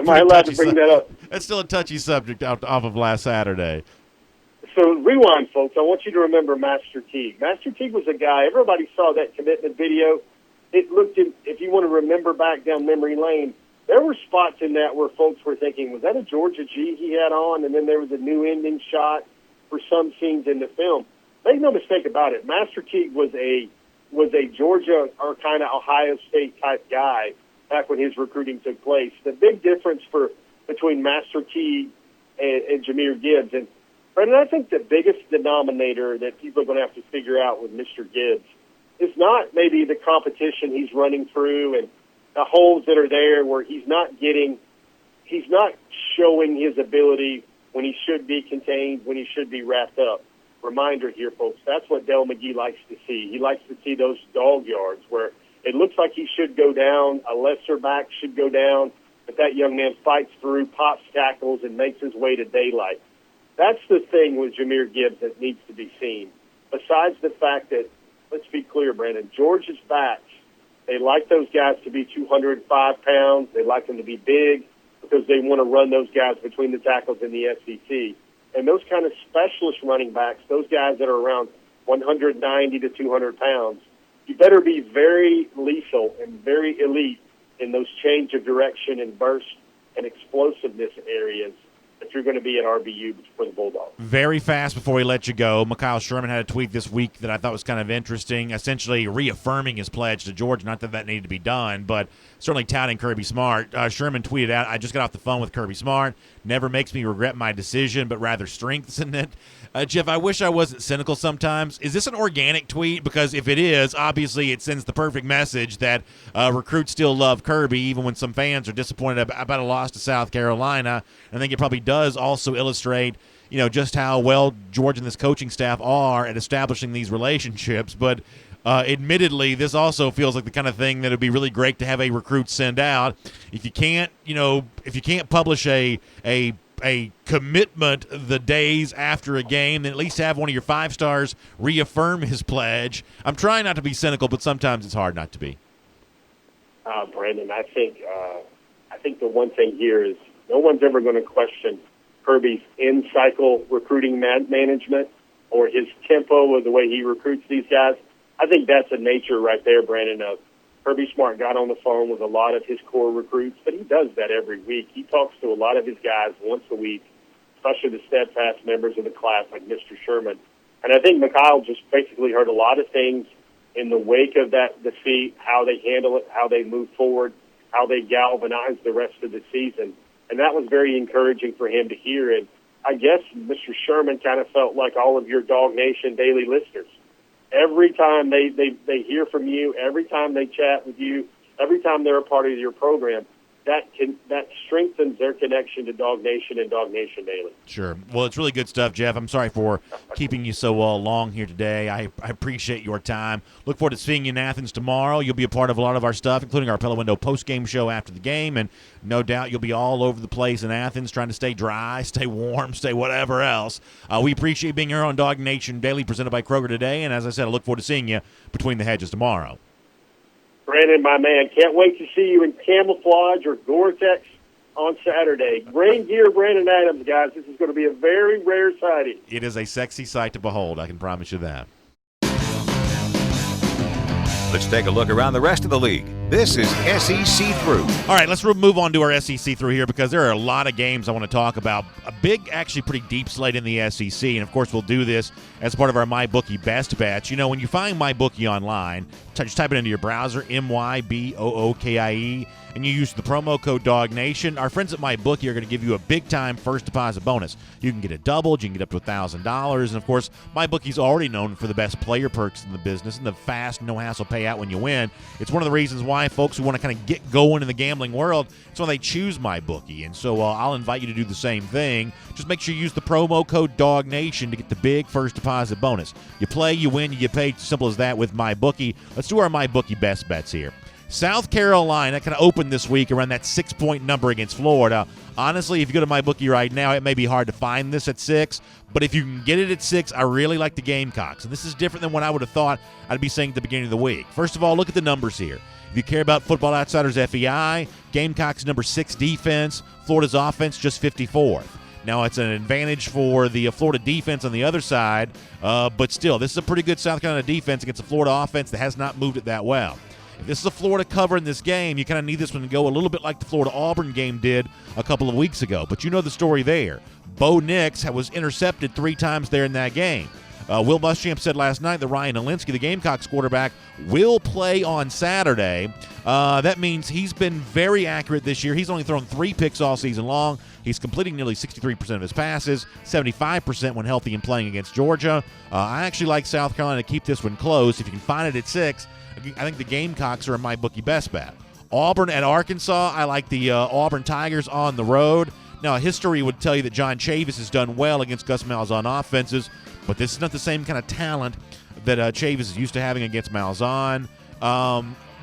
I allowed to bring that up? That's still a touchy subject off of last Saturday. So rewind, folks. I want you to remember Master Teague. Master Teague was a guy, everybody saw that commitment video. It looked, if you want to remember back down memory lane, there were spots in that where folks were thinking, was that a Georgia G he had on? And then there was a new ending shot for some scenes in the film. Make no mistake about it. Master Teague was a Georgia or kind of Ohio State type guy back when his recruiting took place. The big difference between Master Teague and Jahmyr Gibbs, and Brendan, I think the biggest denominator that people are going to have to figure out with Mr. Gibbs is not maybe the competition he's running through and the holes that are there where he's not showing his ability when he should be contained, when he should be wrapped up. Reminder here, folks, that's what Dell McGee likes to see. He likes to see those dog yards where it looks like he should go down, a lesser back should go down, but that young man fights through, pops tackles, and makes his way to daylight. That's the thing with Jahmyr Gibbs that needs to be seen. Besides the fact that, let's be clear, Brandon, Georgia's backs, they like those guys to be 205 pounds. They like them to be big because they want to run those guys between the tackles in the SEC. And those kind of specialist running backs, those guys that are around 190 to 200 pounds, you better be very lethal and very elite in those change of direction and burst and explosiveness areas if you're going to be at RBU for the Bulldogs. Very fast before we let you go, Mikhail Sherman had a tweet this week that I thought was kind of interesting, essentially reaffirming his pledge to Georgia. Not that needed to be done, but certainly touting Kirby Smart. Sherman tweeted out, I just got off the phone with Kirby Smart. Never makes me regret my decision, but rather strengthens it. Jeff, I wish I wasn't cynical sometimes. Is this an organic tweet? Because if it is, obviously it sends the perfect message that recruits still love Kirby, even when some fans are disappointed about a loss to South Carolina. I think it probably does also illustrate, just how well Georgia and this coaching staff are at establishing these relationships. But admittedly, this also feels like the kind of thing that would be really great to have a recruit send out. If you can't, publish a commitment the days after a game, then at least have one of your 5 stars reaffirm his pledge. I'm trying not to be cynical, but sometimes it's hard not to be. Brandon, I think the one thing here is no one's ever going to question Kirby's in-cycle recruiting management or his tempo or the way he recruits these guys. I think that's a nature right there, Brandon, of Kirby Smart got on the phone with a lot of his core recruits, but he does that every week. He talks to a lot of his guys once a week, especially the steadfast members of the class like Mr. Sherman. And I think Mikhail just basically heard a lot of things in the wake of that defeat, how they handle it, how they move forward, how they galvanize the rest of the season. And that was very encouraging for him to hear. And I guess Mr. Sherman kind of felt like all of your DawgNation Daily listeners. Every time they hear from you, every time they chat with you, every time they're a part of your program, that strengthens their connection to DawgNation and DawgNation Daily. Sure. Well, it's really good stuff, Jeff. I'm sorry for keeping you so long here today. I appreciate your time. Look forward to seeing you in Athens tomorrow. You'll be a part of a lot of our stuff, including our Pella Window post-game show after the game, and no doubt you'll be all over the place in Athens trying to stay dry, stay warm, stay whatever else. We appreciate being here on DawgNation Daily, presented by Kroger today, and as I said, I look forward to seeing you between the hedges tomorrow. Brandon, my man, can't wait to see you in camouflage or Gore-Tex on Saturday. Rain gear, Brandon Adams, guys. This is going to be a very rare sighting. It is a sexy sight to behold, I can promise you that. Let's take a look around the rest of the league. This is SEC Through. All right, let's move on to our SEC Through here because there are a lot of games I want to talk about. A big, actually pretty deep slate in the SEC, and of course we'll do this as part of our MyBookie Best Bets. When you find MyBookie online, just type it into your browser, MYBOOKIE, and you use the promo code DawgNation. Our friends at MyBookie are going to give you a big-time first deposit bonus. You can get it doubled, you can get up to $1,000, and of course, MyBookie's already known for the best player perks in the business and the fast, no-hassle payout when you win. It's one of the reasons why folks who want to kind of get going in the gambling world, it's why they choose MyBookie. And so I'll invite you to do the same thing. Just make sure you use the promo code DawgNation to get the big first deposit bonus. You play, you win, you get paid. Simple as that with MyBookie. Let's do our MyBookie Best Bets here. South Carolina kind of opened this week around that 6-point number against Florida. Honestly, if you go to MyBookie right now, it may be hard to find this at 6, but if you can get it at 6, I really like the Gamecocks. And this is different than what I would have thought I'd be saying at the beginning of the week. First of all, look at the numbers here. If you care about Football Outsiders FEI, Gamecocks number 6 defense, Florida's offense just 54th. Now, it's an advantage for the Florida defense on the other side, but still, this is a pretty good South Carolina defense against a Florida offense that has not moved it that well. If this is a Florida cover in this game, you kind of need this one to go a little bit like the Florida-Auburn game did a couple of weeks ago. But you know the story there. Bo Nix was intercepted 3 times there in that game. Will Muschamp said last night that Ryan Olinsky, the Gamecocks quarterback, will play on Saturday. That means he's been very accurate this year. He's only thrown 3 picks all season long. He's completing nearly 63% of his passes, 75% when healthy and playing against Georgia. I actually like South Carolina to keep this one close. If you can find it at 6, I think the Gamecocks are my bookie best bet. Auburn at Arkansas, I like the Auburn Tigers on the road. Now, history would tell you that John Chavis has done well against Gus Malzahn offenses, but this is not the same kind of talent that Chavis is used to having against Malzahn.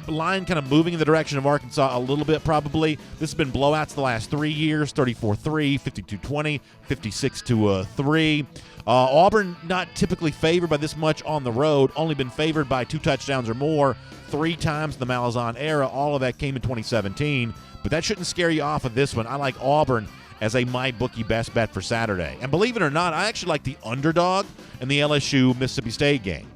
Line kind of moving in the direction of Arkansas a little bit probably. This has been blowouts the last 3 years, 34-3, 52-20, 56-3. Auburn not typically favored by this much on the road, only been favored by 2 touchdowns or more 3 times in the Malzahn era. All of that came in 2017, but that shouldn't scare you off of this one. I like Auburn as a my bookie best bet for Saturday. And believe it or not, I actually like the underdog in the LSU-Mississippi State game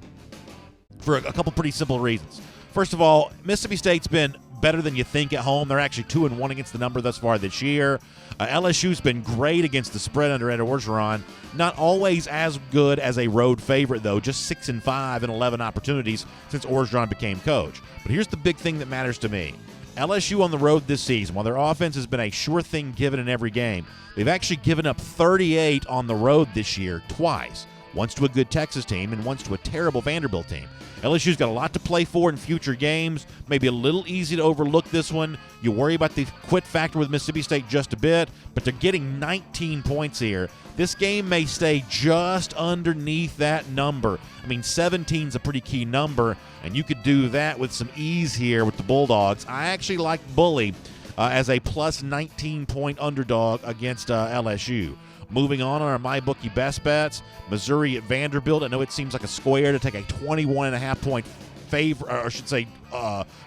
for a couple pretty simple reasons. First of all, Mississippi State's been better than you think at home. They're actually 2-1 against the number thus far this year. LSU's been great against the spread under Ed Orgeron. Not always as good as a road favorite, though. Just 6-5 in 11 opportunities since Orgeron became coach. But here's the big thing that matters to me. LSU on the road this season, while their offense has been a sure thing given in every game, they've actually given up 38 on the road this year twice. Once to a good Texas team and once to a terrible Vanderbilt team. LSU's got a lot to play for in future games. Maybe a little easy to overlook this one. You worry about the quit factor with Mississippi State just a bit, but they're getting 19 points here. This game may stay just underneath that number. I mean, 17's a pretty key number, and you could do that with some ease here with the Bulldogs. I actually like Bully as a plus 19-point underdog against LSU. Moving on our MyBookie best bets, Missouri at Vanderbilt. I know it seems like a square to take a 21.5-point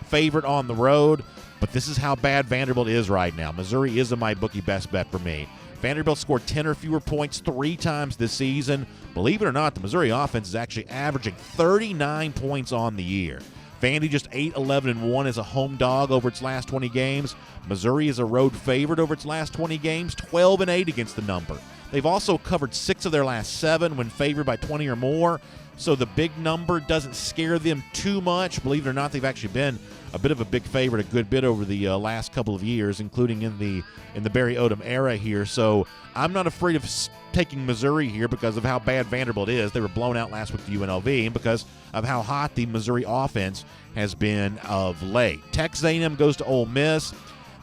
favorite on the road, but this is how bad Vanderbilt is right now. Missouri is a MyBookie best bet for me. Vanderbilt scored 10 or fewer points 3 times this season. Believe it or not, the Missouri offense is actually averaging 39 points on the year. Vandy just 8-11-1 as a home dog over its last 20 games. Missouri is a road favorite over its last 20 games, 12-8 against the number. They've also covered 6 of their last 7 when favored by 20 or more, so the big number doesn't scare them too much. Believe it or not, they've actually been a bit of a big favorite a good bit over the last couple of years, including in the Barry Odom era here. So I'm not afraid of taking Missouri here because of how bad Vanderbilt is. They were blown out last week to UNLV, and because of how hot the Missouri offense has been of late. Texas A&M goes to Ole Miss.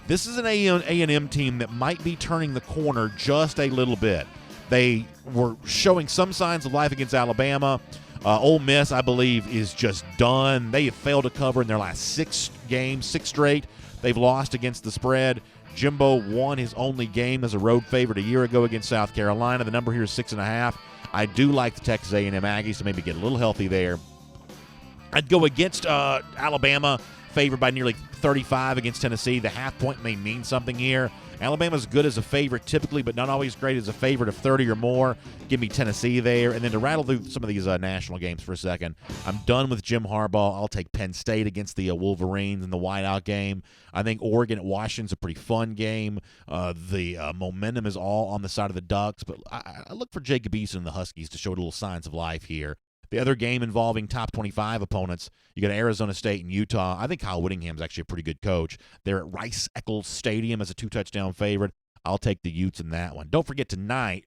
This is an A&M team that might be turning the corner just a little bit. They were showing some signs of life against Alabama. Ole Miss, I believe, is just done. They have failed to cover in their last 6 games, 6 straight. They've lost against the spread. Jimbo won his only game as a road favorite a year ago against South Carolina. The number here is 6.5. I do like the Texas A&M Aggies to maybe get a little healthy there. I'd go against Alabama, favored by nearly 35 against Tennessee. The half point may mean something here. Alabama's good as a favorite typically, but not always great as a favorite of 30 or more. Give me Tennessee there. And then to rattle through some of these national games for a second, I'm done with Jim Harbaugh. I'll take Penn State against the Wolverines in the whiteout game. I think Oregon at Washington's a pretty fun game. The momentum is all on the side of the Ducks, but I look for Jacob Eason and the Huskies to show little signs of life here. The other game involving top 25 opponents, you got Arizona State and Utah. I think Kyle Whittingham's actually a pretty good coach. They're at Rice-Eccles Stadium as a 2-touchdown favorite. I'll take the Utes in that one. Don't forget tonight,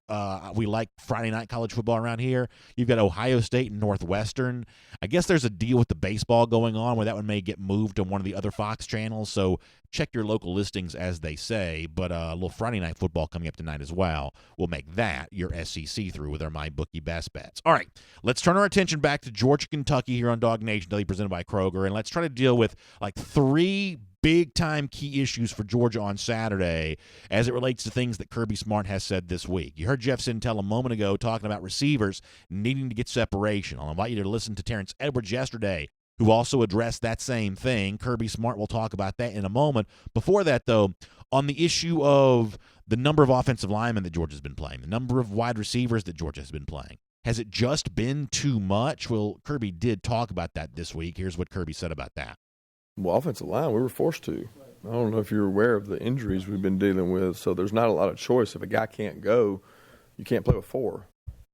we like Friday night college football around here. You've got Ohio State and Northwestern. I guess there's a deal with the baseball going on where that one may get moved to one of the other Fox channels, so check your local listings as they say. But a little Friday night football coming up tonight as well. We'll make that your SEC through with our MyBookie best bets. All right, let's turn our attention back to Georgia, Kentucky here on DawgNation Daily presented by Kroger, and let's try to deal with like 3 big-time key issues for Georgia on Saturday as it relates to things that Kirby Smart has said this week. You heard Jeff Sintel a moment ago talking about receivers needing to get separation. I'll invite you to listen to Terrence Edwards yesterday, who also addressed that same thing. Kirby Smart will talk about that in a moment. Before that, though, on the issue of the number of offensive linemen that Georgia's been playing, the number of wide receivers that Georgia has been playing, has it just been too much? Well, Kirby did talk about that this week. Here's what Kirby said about that. Well, offensive line, we were forced to. I don't know if you're aware of the injuries we've been dealing with, so there's not a lot of choice. If a guy can't go, you can't play with 4.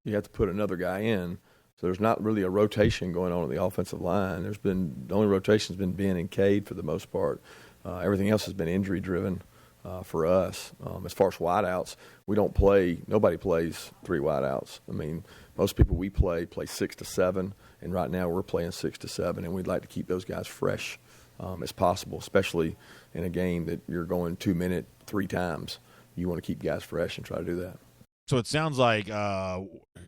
You have to put another guy in. So there's not really a rotation going on the offensive line. The only rotation has been Ben and Cade for the most part. Everything else has been injury-driven for us. As far as wideouts, nobody plays 3 wideouts. I mean, most people we play 6 to 7, and right now we're playing 6 to 7, and we'd like to keep those guys fresh as possible, especially in a game that you're going 2 minute 3 times. You want to keep guys fresh and try to do that. So it sounds like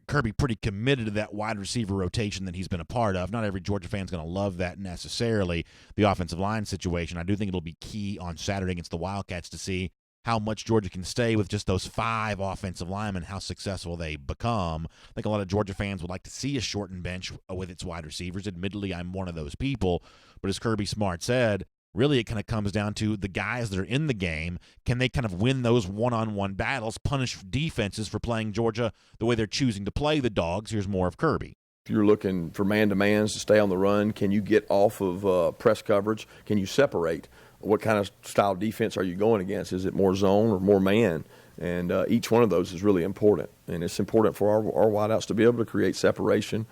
Kirby pretty committed to that wide receiver rotation that he's been a part of. Not every Georgia fan's going to love that necessarily, the offensive line situation. I do think it'll be key on Saturday against the Wildcats to see how much Georgia can stay with just those 5 offensive linemen, how successful they become. I think a lot of Georgia fans would like to see a shortened bench with its wide receivers. Admittedly, I'm one of those people. But as Kirby Smart said, really it kind of comes down to the guys that are in the game. Can they kind of win those one-on-one battles, punish defenses for playing Georgia the way they're choosing to play the Dogs? Here's more of Kirby. If you're looking for man-to-mans to stay on the run, can you get off of press coverage? Can you separate? What kind of style defense are you going against? Is it more zone or more man? And each one of those is really important. And it's important for our wideouts to be able to create separation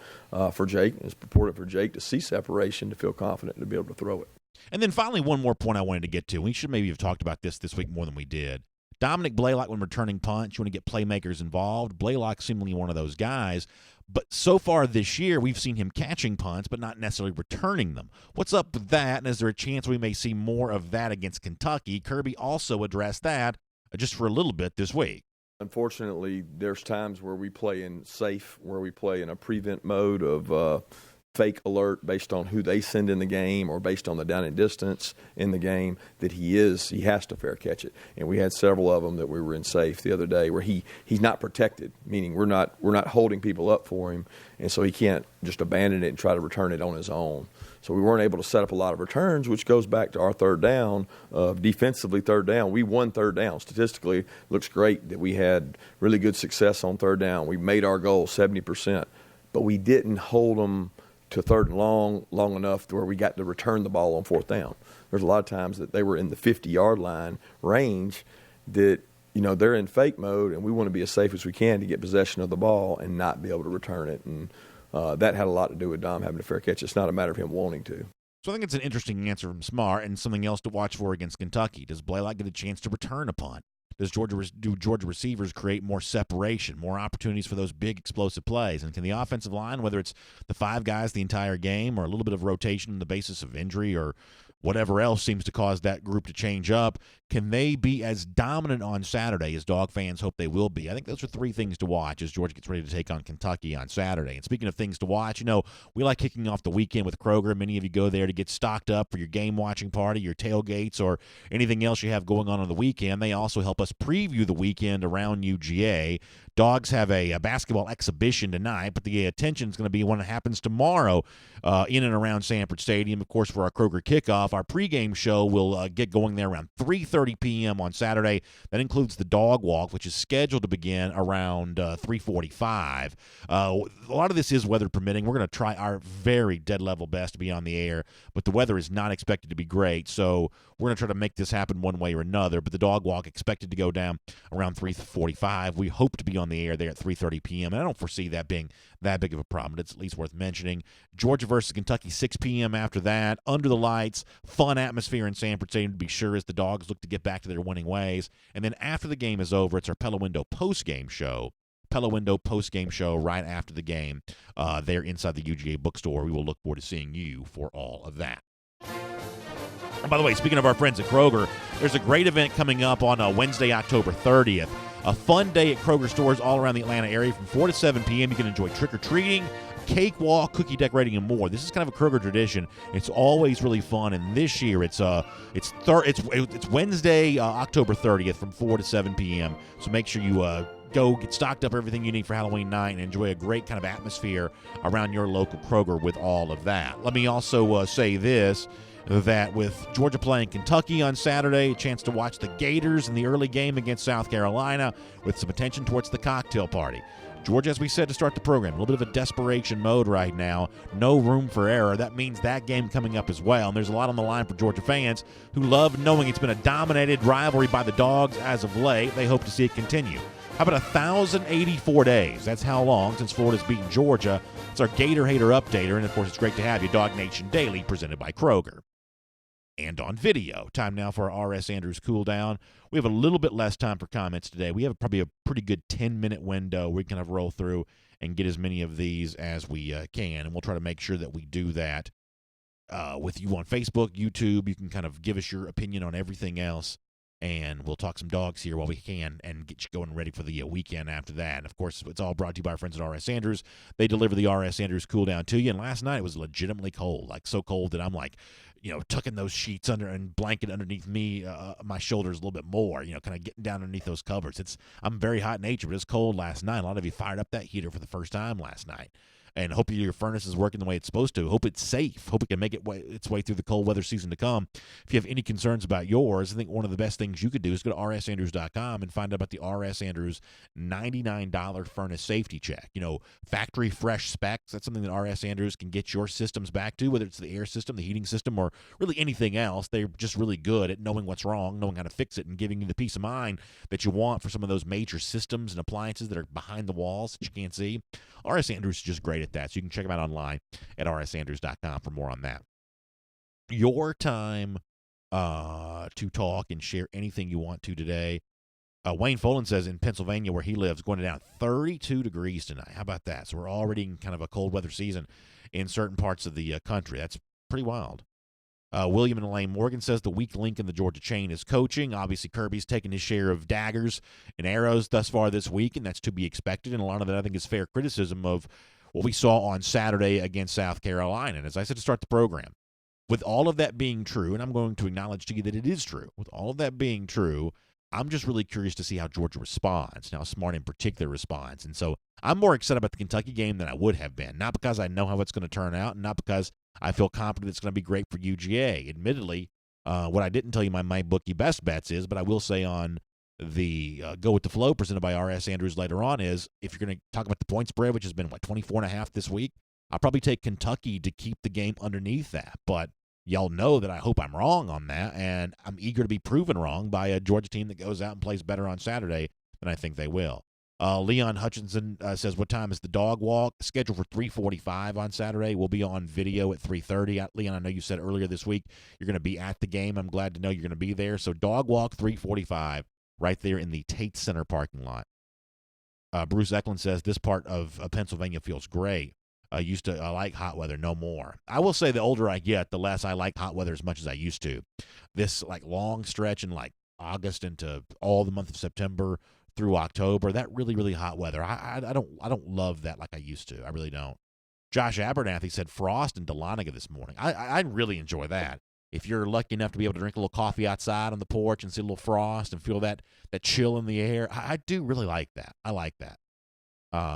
for Jake. It's important for Jake to see separation, to feel confident, and to be able to throw it. And then finally, one more point I wanted to get to. We should maybe have talked about this week more than we did. Dominic Blaylock, when returning punts, you want to get playmakers involved. Blaylock's seemingly one of those guys. But so far this year, we've seen him catching punts, but not necessarily returning them. What's up with that, and is there a chance we may see more of that against Kentucky? Kirby also addressed that just for a little bit this week. Unfortunately, there's times where we play in safe, where we play in a prevent mode of fake alert based on who they send in the game or based on the down and distance in the game that he has to fair catch it. And we had several of them that we were in safe the other day where he's not protected, meaning we're not holding people up for him, and so he can't just abandon it and try to return it on his own. So we weren't able to set up a lot of returns, which goes back to our third down. Defensively, third down, we won third down. Statistically, it looks great that we had really good success on third down. We made our goal 70%, but we didn't hold them to third and long enough to where we got to return the ball on fourth down. There's a lot of times that they were in the 50-yard line range that, they're in fake mode, and we want to be as safe as we can to get possession of the ball and not be able to return it. And that had a lot to do with Dom having a fair catch. It's not a matter of him wanting to. So I think it's an interesting answer from Smart and something else to watch for against Kentucky. Does Blaylock get a chance to return a punt? Do Georgia receivers create more separation, more opportunities for those big explosive plays? And can the offensive line, whether it's the 5 guys the entire game or a little bit of rotation on the basis of injury or whatever else seems to cause that group to change up, can they be as dominant on Saturday as Dog fans hope they will be? I think those are 3 things to watch as Georgia gets ready to take on Kentucky on Saturday. And speaking of things to watch, we like kicking off the weekend with Kroger. Many of you go there to get stocked up for your game watching party, your tailgates, or anything else you have going on the weekend. They also help us preview the weekend around UGA. Dogs have a basketball exhibition tonight, but the attention is going to be when it happens tomorrow in and around Sanford Stadium. Of course, for our Kroger kickoff, our pregame show will get going there around 3:30 p.m. on Saturday. That includes the dog walk, which is scheduled to begin around 3:45. A lot of this is weather permitting. We're going to try our very dead level best to be on the air, but the weather is not expected to be great, so we're going to try to make this happen one way or another. But the dog walk expected to go down around 3:45. We hope to be on the air there at 3:30 p.m., and I don't foresee that being that big of a problem. It's at least worth mentioning. Georgia versus Kentucky, 6 p.m. after that. Under the lights, fun atmosphere in Sanford Stadium to be sure as the Dogs look to get back to their winning ways. And then after the game is over, it's our Pella Window postgame show. Pella Window postgame show right after the game there inside the UGA bookstore. We will look forward to seeing you for all of that. And by the way, speaking of our friends at Kroger, there's a great event coming up on Wednesday, October 30th. A fun day at Kroger stores all around the Atlanta area from 4 to 7 p.m. You can enjoy trick-or-treating, cakewalk, cookie decorating, and more. This is kind of a Kroger tradition. It's always really fun, and this year it's Wednesday, October 30th from 4 to 7 p.m. So make sure you go get stocked up everything you need for Halloween night and enjoy a great kind of atmosphere around your local Kroger with all of that. Let me also say this, that with Georgia playing Kentucky on Saturday, a chance to watch the Gators in the early game against South Carolina with some attention towards the cocktail party. Georgia, as we said to start the program, a little bit of a desperation mode right now. No room for error. That means that game coming up as well. And there's a lot on the line for Georgia fans who love knowing it's been a dominated rivalry by the Dogs as of late. They hope to see it continue. How about 1,084 days? That's how long since Florida's beaten Georgia. It's our Gator Hater Updater, and of course it's great to have you, DawgNation Daily, presented by Kroger. And on video. Time now for our R.S. Andrews cool down. We have a little bit less time for comments today. We have probably a pretty good 10-minute window we can roll through and get as many of these as we can, and we'll try to make sure that we do that with you on Facebook, YouTube. You can kind of give us your opinion on everything else, and we'll talk some dogs here while we can and get you going ready for the weekend after that. And, of course, it's all brought to you by our friends at R.S. Andrews. They deliver the R.S. Andrews cool down to you, and last night it was legitimately cold, like so cold that I'm like, tucking those sheets under and blanket underneath me, my shoulders a little bit more, kind of getting down underneath those covers. I'm very hot nature, but it's cold last night. A lot of you fired up that heater for the first time last night. And hope your furnace is working the way it's supposed to. Hope it's safe. Hope it can make its way through the cold weather season to come. If you have any concerns about yours, I think one of the best things you could do is go to rsandrews.com and find out about the R.S. Andrews $99 furnace safety check. Factory fresh specs. That's something that R.S. Andrews can get your systems back to, whether it's the air system, the heating system, or really anything else. They're just really good at knowing what's wrong, knowing how to fix it, and giving you the peace of mind that you want for some of those major systems and appliances that are behind the walls that you can't see. R.S. Andrews is just great at that, so you can check them out online at rsandrews.com for more on that. Your time to talk and share anything you want to today. Wayne Folan says in Pennsylvania, where he lives, going down 32 degrees tonight. How about that? So we're already in kind of a cold weather season in certain parts of the country. That's pretty wild. William and Elaine Morgan says the weak link in the Georgia chain is coaching. Obviously, Kirby's taken his share of daggers and arrows thus far this week, and that's to be expected. And a lot of that, I think, is fair criticism of what we saw on Saturday against South Carolina. And as I said to start the program, with all of that being true, and I'm going to acknowledge to you that it is true, with all of that being true, I'm just really curious to see how Georgia responds, and how Smart in particular responds. And so I'm more excited about the Kentucky game than I would have been, not because I know how it's going to turn out, and not because I feel confident it's going to be great for UGA. Admittedly, what I didn't tell you my bookie best bets is, but I will say on the Go With The Flow presented by R.S. Andrews later on is, if you're going to talk about the point spread, which has been, 24.5 this week, I'll probably take Kentucky to keep the game underneath that. But y'all know that I hope I'm wrong on that, and I'm eager to be proven wrong by a Georgia team that goes out and plays better on Saturday than I think they will. Leon Hutchinson says, what time is the dog walk? Scheduled for 3:45 on Saturday. We'll be on video at 3:30. Leon, I know you said earlier this week you're going to be at the game. I'm glad to know you're going to be there. So dog walk 3:45 right there in the Tate Center parking lot. Bruce Eklund says, this part of Pennsylvania feels great. I like hot weather, no more. I will say the older I get, the less I like hot weather as much as I used to. This long stretch in August into all the month of September through October, that really, really hot weather. I don't love that like I used to. I really don't. Josh Abernathy said frost in Dahlonega this morning. I really enjoy that. If you're lucky enough to be able to drink a little coffee outside on the porch and see a little frost and feel that chill in the air, I do really like that. I like that.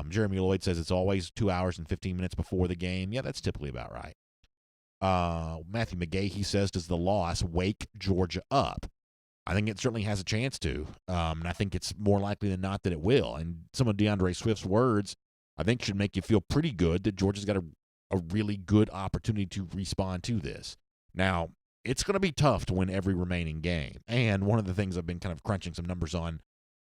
Jeremy Lloyd says it's always 2 hours and 15 minutes before the game. Yeah, that's typically about right. Matthew McGahee says, does the loss wake Georgia up? I think it certainly has a chance to, and I think it's more likely than not that it will. And some of DeAndre Swift's words, I think, should make you feel pretty good that Georgia's got a really good opportunity to respond to this. Now, it's going to be tough to win every remaining game. And one of the things I've been kind of crunching some numbers on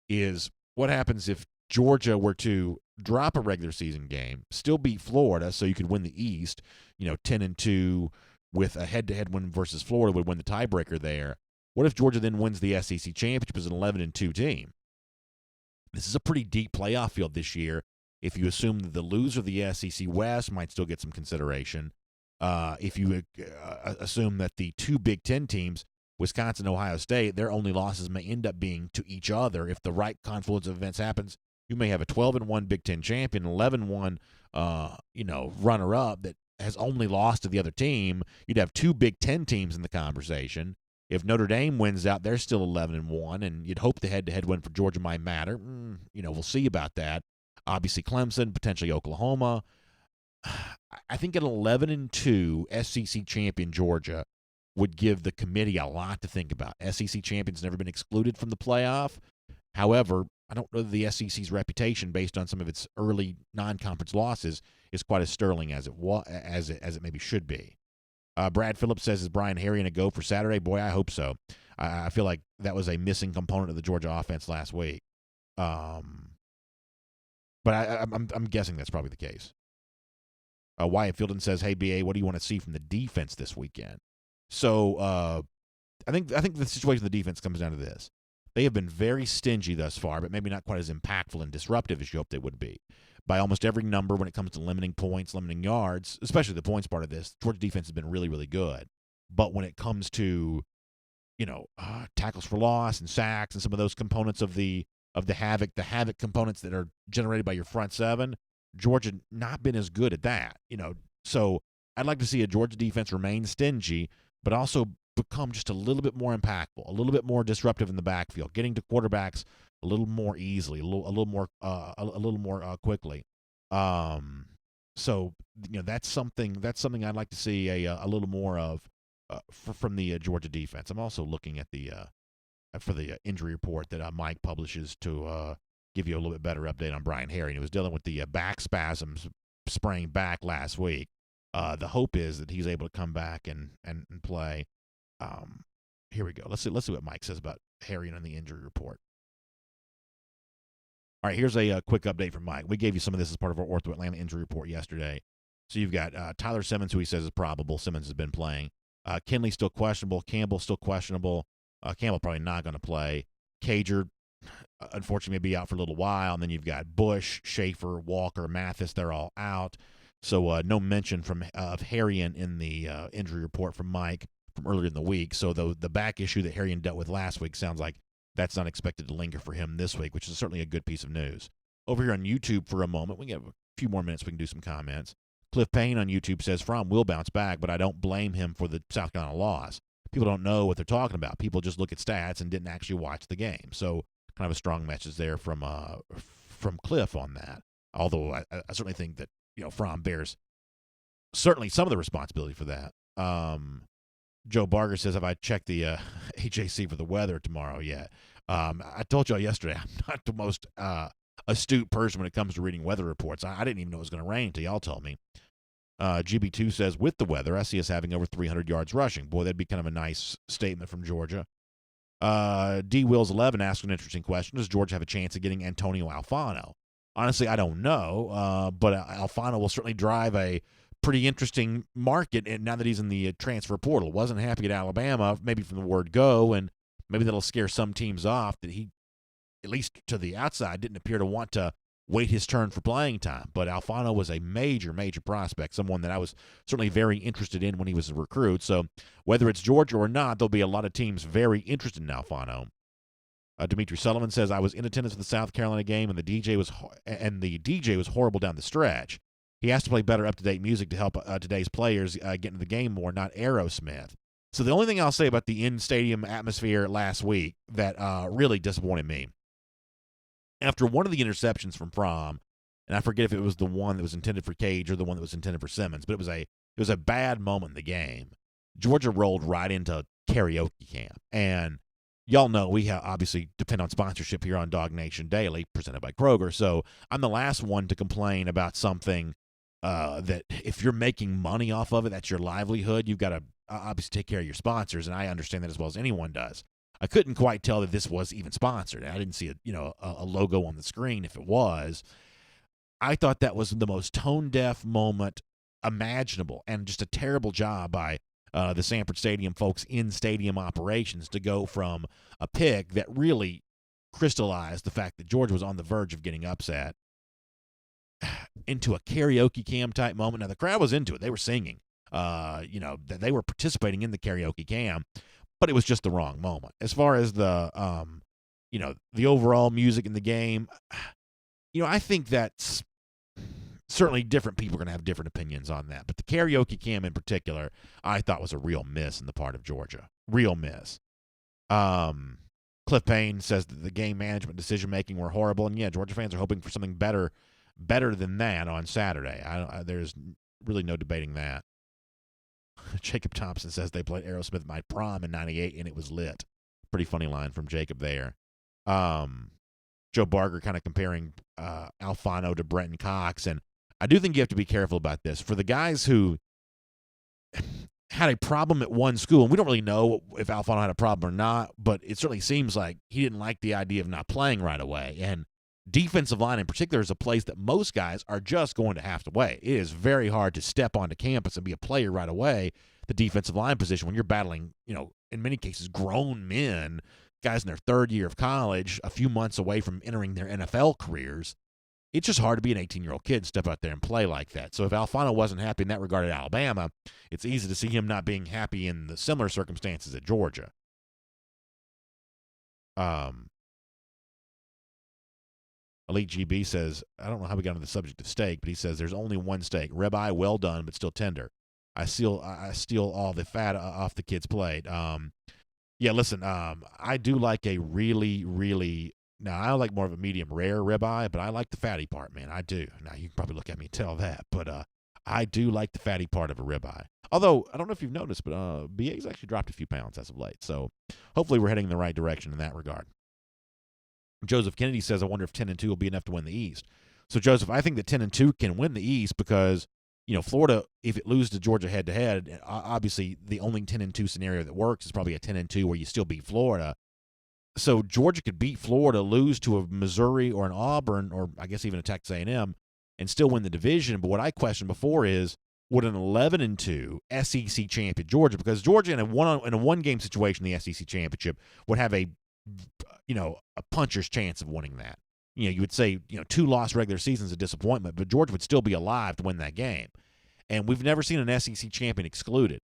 is what happens if Georgia were to drop a regular season game, still beat Florida, so you could win the East, 10-2 with a head-to-head win versus Florida would win the tiebreaker there. What if Georgia then wins the SEC championship as an 11-2 team? This is a pretty deep playoff field this year. If you assume that the loser of the SEC West might still get some consideration, if you assume that the two Big Ten teams, Wisconsin and Ohio State, their only losses may end up being to each other. If the right confluence of events happens, you may have a 12-1 Big Ten champion, 11-1 runner-up that has only lost to the other team. You'd have two Big Ten teams in the conversation. If Notre Dame wins out, they're still 11-1, and you'd hope the head-to-head win for Georgia might matter. We'll see about that. Obviously, Clemson, potentially Oklahoma. I think an 11-2 SEC champion Georgia would give the committee a lot to think about. SEC champions never been excluded from the playoff. However, I don't know that the SEC's reputation, based on some of its early non-conference losses, is quite as sterling as it maybe should be. Brad Phillips says, is Brian Harrion a go for Saturday? Boy, I hope so. I feel like that was a missing component of the Georgia offense last week. But I'm guessing that's probably the case. Wyatt Fielden says, hey, BA, what do you want to see from the defense this weekend? So I think the situation of the defense comes down to this. They have been very stingy thus far, but maybe not quite as impactful and disruptive as you hope they would be. By almost every number when it comes to limiting points, limiting yards, especially the points part of this, Georgia defense has been really, really good. But when it comes to, tackles for loss and sacks and some of those components of the havoc components that are generated by your front seven, Georgia not been as good at that. So I'd like to see a Georgia defense remain stingy, but also become just a little bit more impactful, a little bit more disruptive in the backfield, getting to quarterbacks a little more easily, a little more quickly. So that's something I'd like to see a little more of from the Georgia defense. I'm also looking at for the injury report that Mike publishes to give you a little bit better update on Brian Harrion. He was dealing with the back spasms, spraying back last week. The hope is that he's able to come back and play. Here we go. Let's see what Mike says about Harrion on the injury report. All right, here's a quick update from Mike. We gave you some of this as part of our Ortho Atlanta injury report yesterday. So you've got Tyler Simmons, who he says is probable. Simmons has been playing. Kinley still questionable. Campbell still questionable. Campbell probably not going to play. Cager, unfortunately, may be out for a little while. And then you've got Bush, Schaefer, Walker, Mathis. They're all out. So no mention of Harrion in the injury report from Mike from earlier in the week. So the back issue that Harrion dealt with last week sounds like that's not expected to linger for him this week, which is certainly a good piece of news. Over here on YouTube for a moment, we have a few more minutes we can do some comments. Cliff Payne on YouTube says, Fromm will bounce back, but I don't blame him for the South Carolina loss. People don't know what they're talking about. People just look at stats and didn't actually watch the game. So kind of a strong message there from Cliff on that. Although I certainly think that Fromm bears certainly some of the responsibility for that. Joe Barger says, have I checked the HAC for the weather tomorrow yet? I told y'all yesterday I'm not the most astute person when it comes to reading weather reports. I didn't even know it was going to rain until y'all told me. GB2 says, with the weather, I see us having over 300 yards rushing. Boy, that'd be kind of a nice statement from Georgia. D. Wills 11 asks an interesting question. Does Georgia have a chance of getting Antonio Alfano? Honestly, I don't know, but Alfano will certainly drive a pretty interesting market, and now that he's in the transfer portal. Wasn't happy at Alabama, maybe from the word go, and maybe that'll scare some teams off that he, at least to the outside, didn't appear to want to wait his turn for playing time. But Alfano was a major, major prospect, someone that I was certainly very interested in when he was a recruit. So whether it's Georgia or not, there'll be a lot of teams very interested in Alfano. Dimitri Sullivan says, I was in attendance for the South Carolina game, and the DJ was horrible down the stretch. He has to play better up-to-date music to help today's players get into the game more, not Aerosmith. So the only thing I'll say about the in-stadium atmosphere last week that really disappointed me, after one of the interceptions from Fromm, and I forget if it was the one that was intended for Cage or the one that was intended for Simmons, but it was a bad moment in the game. Georgia rolled right into karaoke camp, and y'all know we obviously depend on sponsorship here on DawgNation Daily, presented by Kroger. So I'm the last one to complain about something that if you're making money off of it, that's your livelihood. You've got to obviously take care of your sponsors, and I understand that as well as anyone does. I couldn't quite tell that this was even sponsored. I didn't see a logo on the screen. If it was, I thought that was the most tone-deaf moment imaginable, and just a terrible job by the Sanford Stadium folks in stadium operations to go from a pick that really crystallized the fact that Georgia was on the verge of getting upset into a karaoke cam type moment. Now the crowd was into it; they were singing, they were participating in the karaoke cam, but it was just the wrong moment. As far as the the overall music in the game, I think that's certainly different people are going to have different opinions on that. But the karaoke cam in particular, I thought was a real miss on the part of Georgia. Real miss. Cliff Payne says that the game management decision-making were horrible. And, yeah, Georgia fans are hoping for something better than that on Saturday. There's really no debating that. Jacob Thompson says they played Aerosmith at my prom in '98, and it was lit. Pretty funny line from Jacob there. Joe Barger kind of comparing Alfano to Brenton Cox. And I do think you have to be careful about this. For the guys who had a problem at one school, and we don't really know if Alfano had a problem or not, but it certainly seems like he didn't like the idea of not playing right away. And defensive line in particular is a place that most guys are just going to have to wait. It is very hard to step onto campus and be a player right away, the defensive line position, when you're battling, in many cases, grown men, guys in their third year of college, a few months away from entering their NFL careers. It's just hard to be an 18-year-old kid and step out there and play like that. So if Alfano wasn't happy in that regard at Alabama, it's easy to see him not being happy in the similar circumstances at Georgia. Elite GB says, I don't know how we got on the subject of steak, but he says there's only one steak. Ribeye, well done, but still tender. I steal all the fat off the kid's plate. Yeah, listen, I do like a really, really, now I like more of a medium rare ribeye, but I like the fatty part, man. I do. Now, you can probably look at me and tell that, but I do like the fatty part of a ribeye. Although, I don't know if you've noticed, but BA's actually dropped a few pounds as of late, so hopefully we're heading in the right direction in that regard. Joseph Kennedy says, I wonder if 10-2 will be enough to win the East. So, Joseph, I think that 10-2 can win the East because, Florida, if it loses to Georgia head-to-head, obviously the only 10-2 scenario that works is probably a 10-2 where you still beat Florida. So Georgia could beat Florida, lose to a Missouri or an Auburn, or I guess even a Texas A&M, and still win the division. But what I questioned before is, would an 11-2 SEC champion Georgia, because Georgia in a one-game situation in the SEC championship would have a puncher's chance of winning that. You would say, 2 lost regular seasons a disappointment, but Georgia would still be alive to win that game. And we've never seen an SEC champion excluded.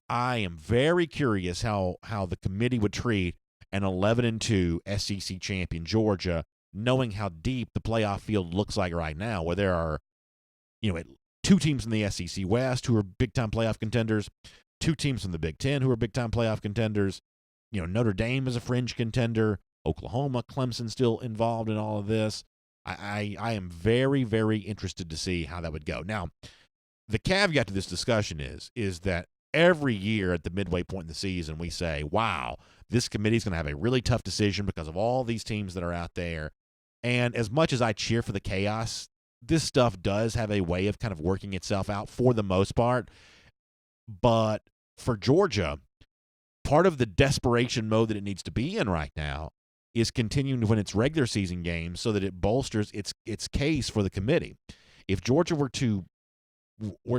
I am very curious how the committee would treat an 11-2 SEC champion Georgia, knowing how deep the playoff field looks like right now, where there are, 2 teams in the SEC West who are big-time playoff contenders, 2 teams from the Big Ten who are big-time playoff contenders. Notre Dame is a fringe contender. Oklahoma, Clemson still involved in all of this. I am very, very interested to see how that would go. Now, the caveat to this discussion is that every year at the midway point in the season, we say, wow, this committee is going to have a really tough decision because of all these teams that are out there. And as much as I cheer for the chaos, this stuff does have a way of kind of working itself out for the most part. But for Georgia, part of the desperation mode that it needs to be in right now is continuing to win its regular season games so that it bolsters its case for the committee. If Georgia were to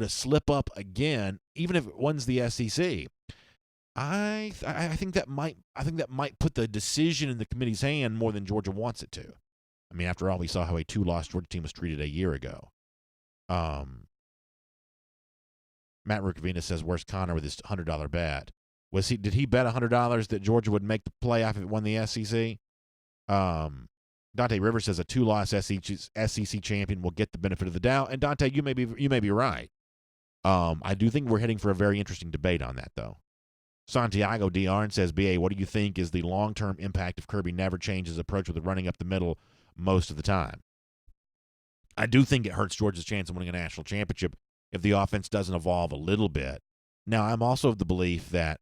slip up again, even if it wins the SEC, I think that might put the decision in the committee's hand more than Georgia wants it to. I mean, after all, we saw how a 2-loss Georgia team was treated a year ago. Matt Rukavina says, "Where's Connor with his $100 bet? Did he bet $100 that Georgia would make the playoff if it won the SEC?" Dante Rivers says a 2-loss SEC champion will get the benefit of the doubt. And Dante, you may be right. I do think we're heading for a very interesting debate on that, though. Santiago Diarn says, BA, what do you think is the long-term impact if Kirby never changes his approach with the running up the middle most of the time? I do think it hurts Georgia's chance of winning a national championship if the offense doesn't evolve a little bit. Now, I'm also of the belief that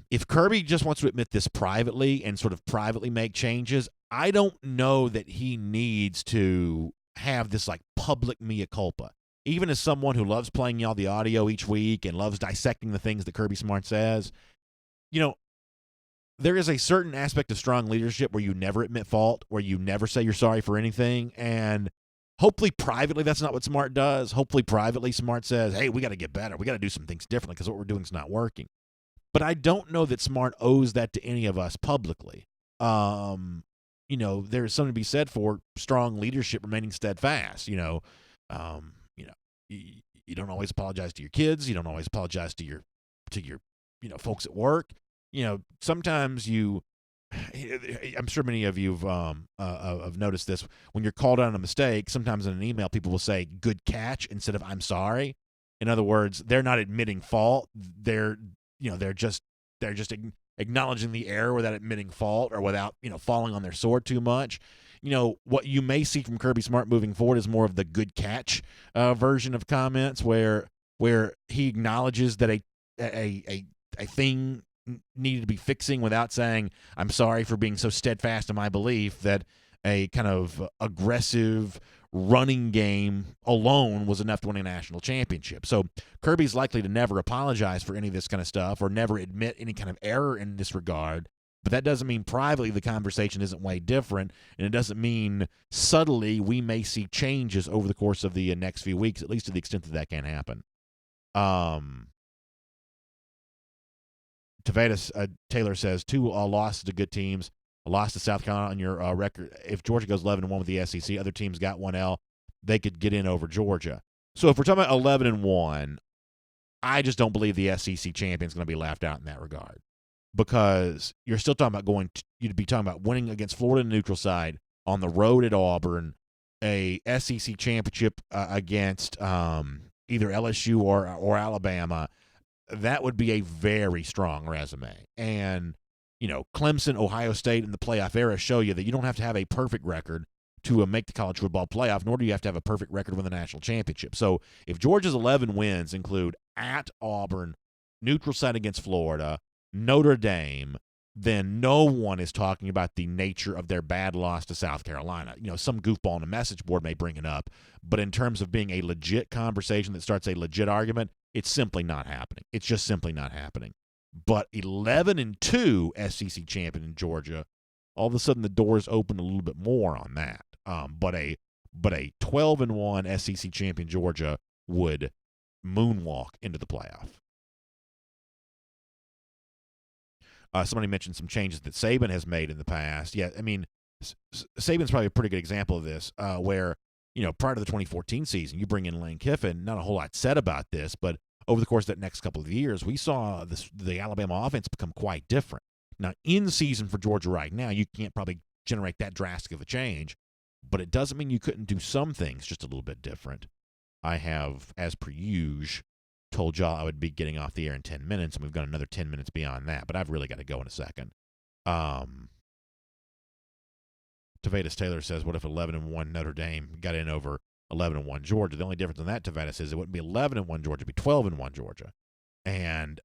if Kirby just wants to admit this privately and sort of privately make changes, I don't know that he needs to have this like public mea culpa. Even as someone who loves playing y'all the audio each week and loves dissecting the things that Kirby Smart says, there is a certain aspect of strong leadership where you never admit fault, where you never say you're sorry for anything, and hopefully privately that's not what Smart does. Hopefully privately Smart says, hey, we got to get better. We got to do some things differently because what we're doing is not working. But I don't know that Smart owes that to any of us publicly. There's something to be said for strong leadership remaining steadfast. You don't always apologize to your kids. You don't always apologize to your folks at work. Sometimes I'm sure many of you have noticed this. When you're called out on a mistake, sometimes in an email, people will say "good catch" instead of "I'm sorry." In other words, they're not admitting fault. They're just acknowledging the error without admitting fault or without falling on their sword too much. What you may see from Kirby Smart moving forward is more of the good catch version of comments where he acknowledges that a thing needed to be fixing without saying, I'm sorry for being so steadfast in my belief that a kind of aggressive running game alone was enough to win a national championship. So Kirby's likely to never apologize for any of this kind of stuff or never admit any kind of error in this regard. But that doesn't mean privately the conversation isn't way different, and it doesn't mean subtly we may see changes over the course of the next few weeks, at least to the extent that can happen. Tavedas Taylor says 2 losses to good teams, a loss to South Carolina on your record. If Georgia goes 11-1 with the SEC, other teams got 1L, they could get in over Georgia. So if we're talking about 11-1, I just don't believe the SEC champion is going to be left out in that regard, because you're still talking about you'd be talking about winning against Florida neutral side on the road at Auburn, a SEC championship against either LSU or Alabama. That would be a very strong resume. And, Clemson, Ohio State, and the playoff era show you that you don't have to have a perfect record to make the college football playoff, nor do you have to have a perfect record to win the national championship. So if Georgia's 11 wins include at Auburn, neutral site against Florida, Notre Dame, then no one is talking about the nature of their bad loss to South Carolina. Some goofball on a message board may bring it up, but in terms of being a legit conversation that starts a legit argument, it's simply not happening. It's just simply not happening. But 11-2 SEC champion in Georgia, all of a sudden the doors open a little bit more on that. But a 12-1 SEC champion Georgia would moonwalk into the playoff. Somebody mentioned some changes that Saban has made in the past. Yeah, I mean, Saban's probably a pretty good example of this, where, prior to the 2014 season, you bring in Lane Kiffin, not a whole lot said about this, but over the course of that next couple of years, we saw the Alabama offense become quite different. Now, in season for Georgia right now, you can't probably generate that drastic of a change, but it doesn't mean you couldn't do some things just a little bit different. I have, as per usual, told y'all I would be getting off the air in 10 minutes, and we've got another 10 minutes beyond that, but I've really got to go in a second. Tavedas Taylor says, what if 11-1 Notre Dame got in over 11-1 Georgia? The only difference in that, Tavedas, is it wouldn't be 11-1 Georgia, it'd be 12-1 Georgia. And,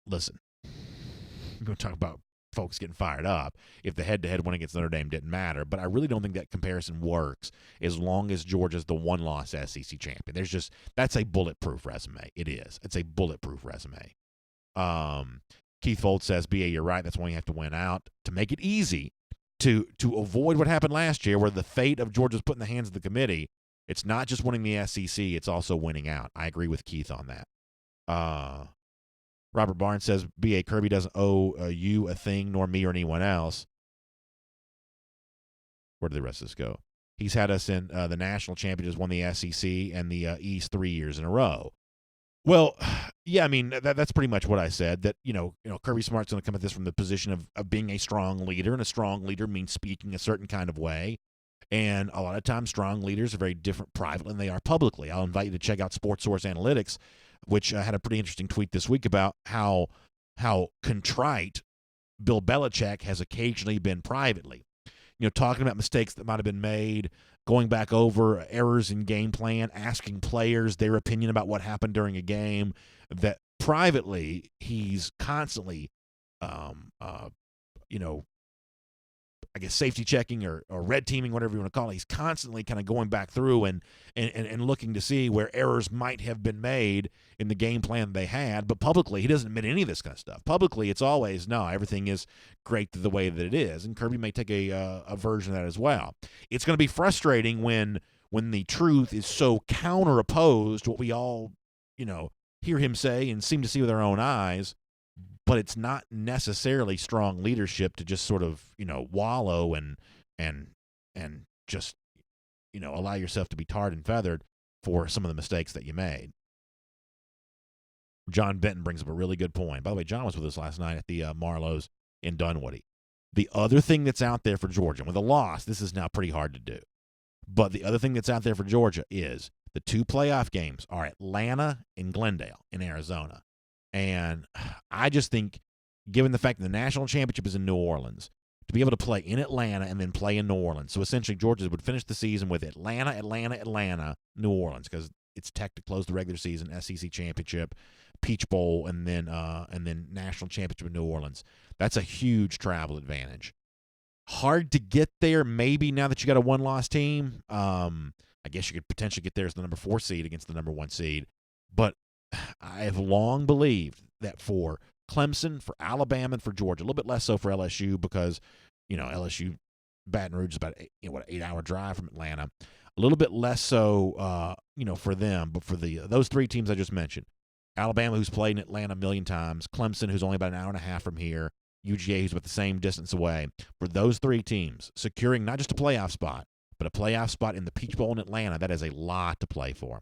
listen, I'm going to talk about folks getting fired up if the head-to-head win against Notre Dame didn't matter, but I really don't think that comparison works as long as Georgia's the one-loss SEC champion. That's a bulletproof resume. It is. It's a bulletproof resume. Keith Fold says, BA, you're right. That's why you have to win out to make it easy to avoid what happened last year, where the fate of Georgia's put in the hands of the committee. It's not just winning the SEC, it's also winning out. I agree with Keith on that. Robert Barnes says, B.A. Kirby doesn't owe you a thing, nor me or anyone else. Where did the rest of this go? He's had us in the national championships, won the SEC and the East 3 years in a row. Well, yeah, I mean, that's pretty much what I said, that, Kirby Smart's going to come at this from the position of being a strong leader, and a strong leader means speaking a certain kind of way. And a lot of times strong leaders are very different privately than they are publicly. I'll invite you to check out Sports Source Analytics, which had a pretty interesting tweet this week about how contrite Bill Belichick has occasionally been privately. Talking about mistakes that might have been made, going back over errors in game plan, asking players their opinion about what happened during a game, that privately he's constantly, I guess safety checking or red teaming, whatever you want to call it. He's constantly kind of going back through and looking to see where errors might have been made in the game plan they had. But publicly, he doesn't admit any of this kind of stuff. Publicly, it's always, no, everything is great the way that it is. And Kirby may take a version of that as well. It's going to be frustrating when the truth is so counter-opposed to what we all, hear him say and seem to see with our own eyes. But it's not necessarily strong leadership to just sort of, wallow and just, allow yourself to be tarred and feathered for some of the mistakes that you made. John Benton brings up a really good point. By the way, John was with us last night at the Marlowe's in Dunwoody. The other thing that's out there for Georgia, with a loss, this is now pretty hard to do. But the other thing that's out there for Georgia is the 2 playoff games are Atlanta and Glendale in Arizona. And I just think, given the fact that the national championship is in New Orleans, to be able to play in Atlanta and then play in New Orleans. So essentially, Georgia would finish the season with Atlanta, New Orleans, because it's tech to close the regular season, SEC championship, Peach Bowl, and then national championship in New Orleans. That's a huge travel advantage. Hard to get there, maybe now that you got a one-loss team. I guess you could potentially get there as the number 4 seed against the number 1 seed. But I have long believed that for Clemson, for Alabama, and for Georgia, a little bit less so for LSU because, LSU, Baton Rouge is about an 8-hour drive from Atlanta. A little bit less so, for them. But for those 3 teams I just mentioned, Alabama, who's played in Atlanta a million times, Clemson, who's only about an hour and a half from here, UGA, who's about the same distance away. For those 3 teams, securing not just a playoff spot, but a playoff spot in the Peach Bowl in Atlanta, that is a lot to play for.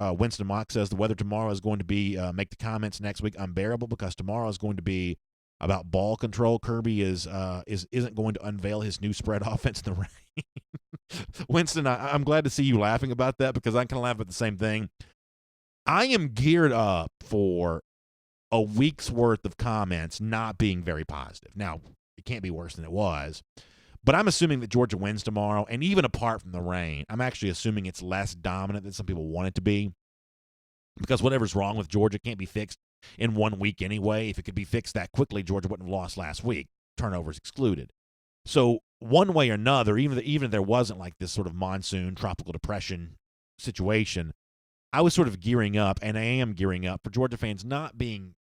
Winston Mock says the weather tomorrow is going to be, make the comments next week unbearable because tomorrow is going to be about ball control. Kirby isn't going to unveil his new spread offense in the rain. Winston, I'm glad to see you laughing about that because I kind of laugh at the same thing. I am geared up for a week's worth of comments not being very positive. Now, it can't be worse than it was, but I'm assuming that Georgia wins tomorrow, and even apart from the rain, I'm actually assuming it's less dominant than some people want it to be because whatever's wrong with Georgia can't be fixed in 1 week anyway. If it could be fixed that quickly, Georgia wouldn't have lost last week, turnovers excluded. So one way or another, even if there wasn't like this sort of monsoon, tropical depression situation, I was sort of gearing up, and I am gearing up for Georgia fans not being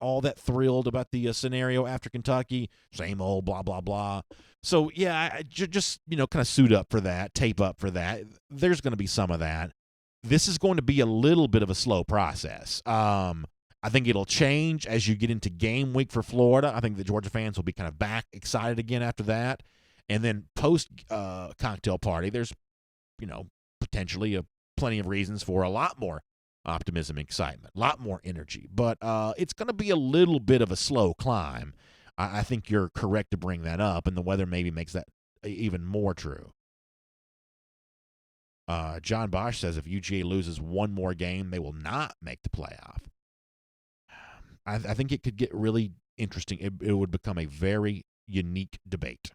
all that thrilled about the scenario after Kentucky. Same old blah, blah, blah. So, yeah, I just kind of suit up for that, tape up for that. There's going to be some of that. This is going to be a little bit of a slow process. I think it'll change as you get into game week for Florida. I think the Georgia fans will be kind of back excited again after that. And then post cocktail party, there's, potentially plenty of reasons for a lot more optimism and excitement, a lot more energy. But it's going to be a little bit of a slow climb. I think you're correct to bring that up, and the weather maybe makes that even more true. John Bosch says if UGA loses one more game, they will not make the playoff. I think it could get really interesting. It would become a very unique debate.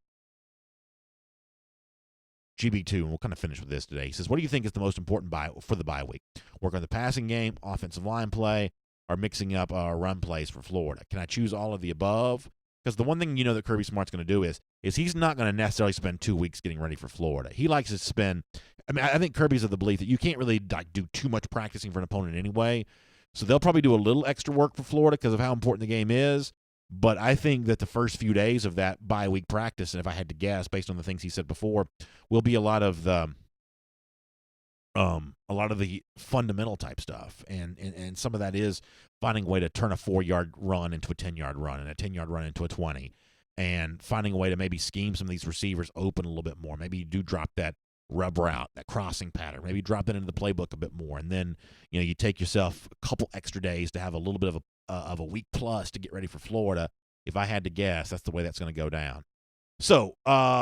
GB2, and we'll kind of finish with this today. He says, what do you think is the most important for the bye week? Work on the passing game, offensive line play, or mixing up run plays for Florida? Can I choose all of the above? Because the one thing that Kirby Smart's going to do is he's not going to necessarily spend 2 weeks getting ready for Florida. He likes to spend – I think Kirby's of the belief that you can't really do too much practicing for an opponent anyway. So they'll probably do a little extra work for Florida because of how important the game is. But I think that the first few days of that bye week practice, and if I had to guess based on the things he said before, will be a lot of the fundamental type stuff, and some of that is finding a way to turn a 4-yard run into a 10-yard run and a 10-yard run into a 20, and finding a way to maybe scheme some of these receivers open a little bit more. Maybe you do drop that rub route, that crossing pattern. Maybe drop that into the playbook a bit more, and then you take yourself a couple extra days to have a little bit of a week plus to get ready for Florida. If I had to guess, that's the way that's going to go down. So,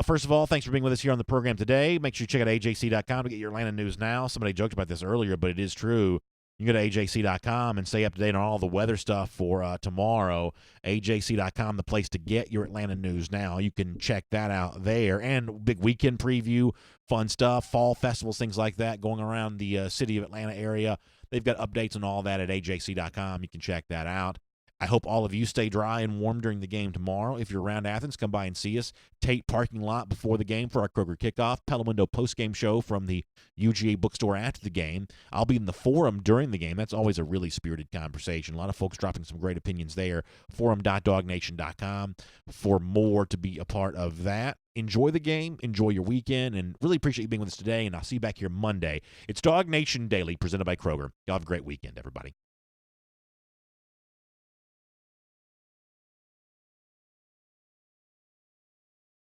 first of all, thanks for being with us here on the program today. Make sure you check out AJC.com to get your Atlanta news now. Somebody joked about this earlier, but it is true. You can go to AJC.com and stay up to date on all the weather stuff for tomorrow. AJC.com, the place to get your Atlanta news now. You can check that out there. And big weekend preview, fun stuff, fall festivals, things like that going around the city of Atlanta area. They've got updates on all that at AJC.com. You can check that out. I hope all of you stay dry and warm during the game tomorrow. If you're around Athens, come by and see us. Tate parking lot before the game for our Kroger kickoff. Pelham post-game show from the UGA bookstore after the game. I'll be in the forum during the game. That's always a really spirited conversation. A lot of folks dropping some great opinions there. Forum.DawgNation.com for more to be a part of that. Enjoy the game, enjoy your weekend, and really appreciate you being with us today, and I'll see you back here Monday. It's DawgNation Daily, presented by Kroger. Y'all have a great weekend, everybody.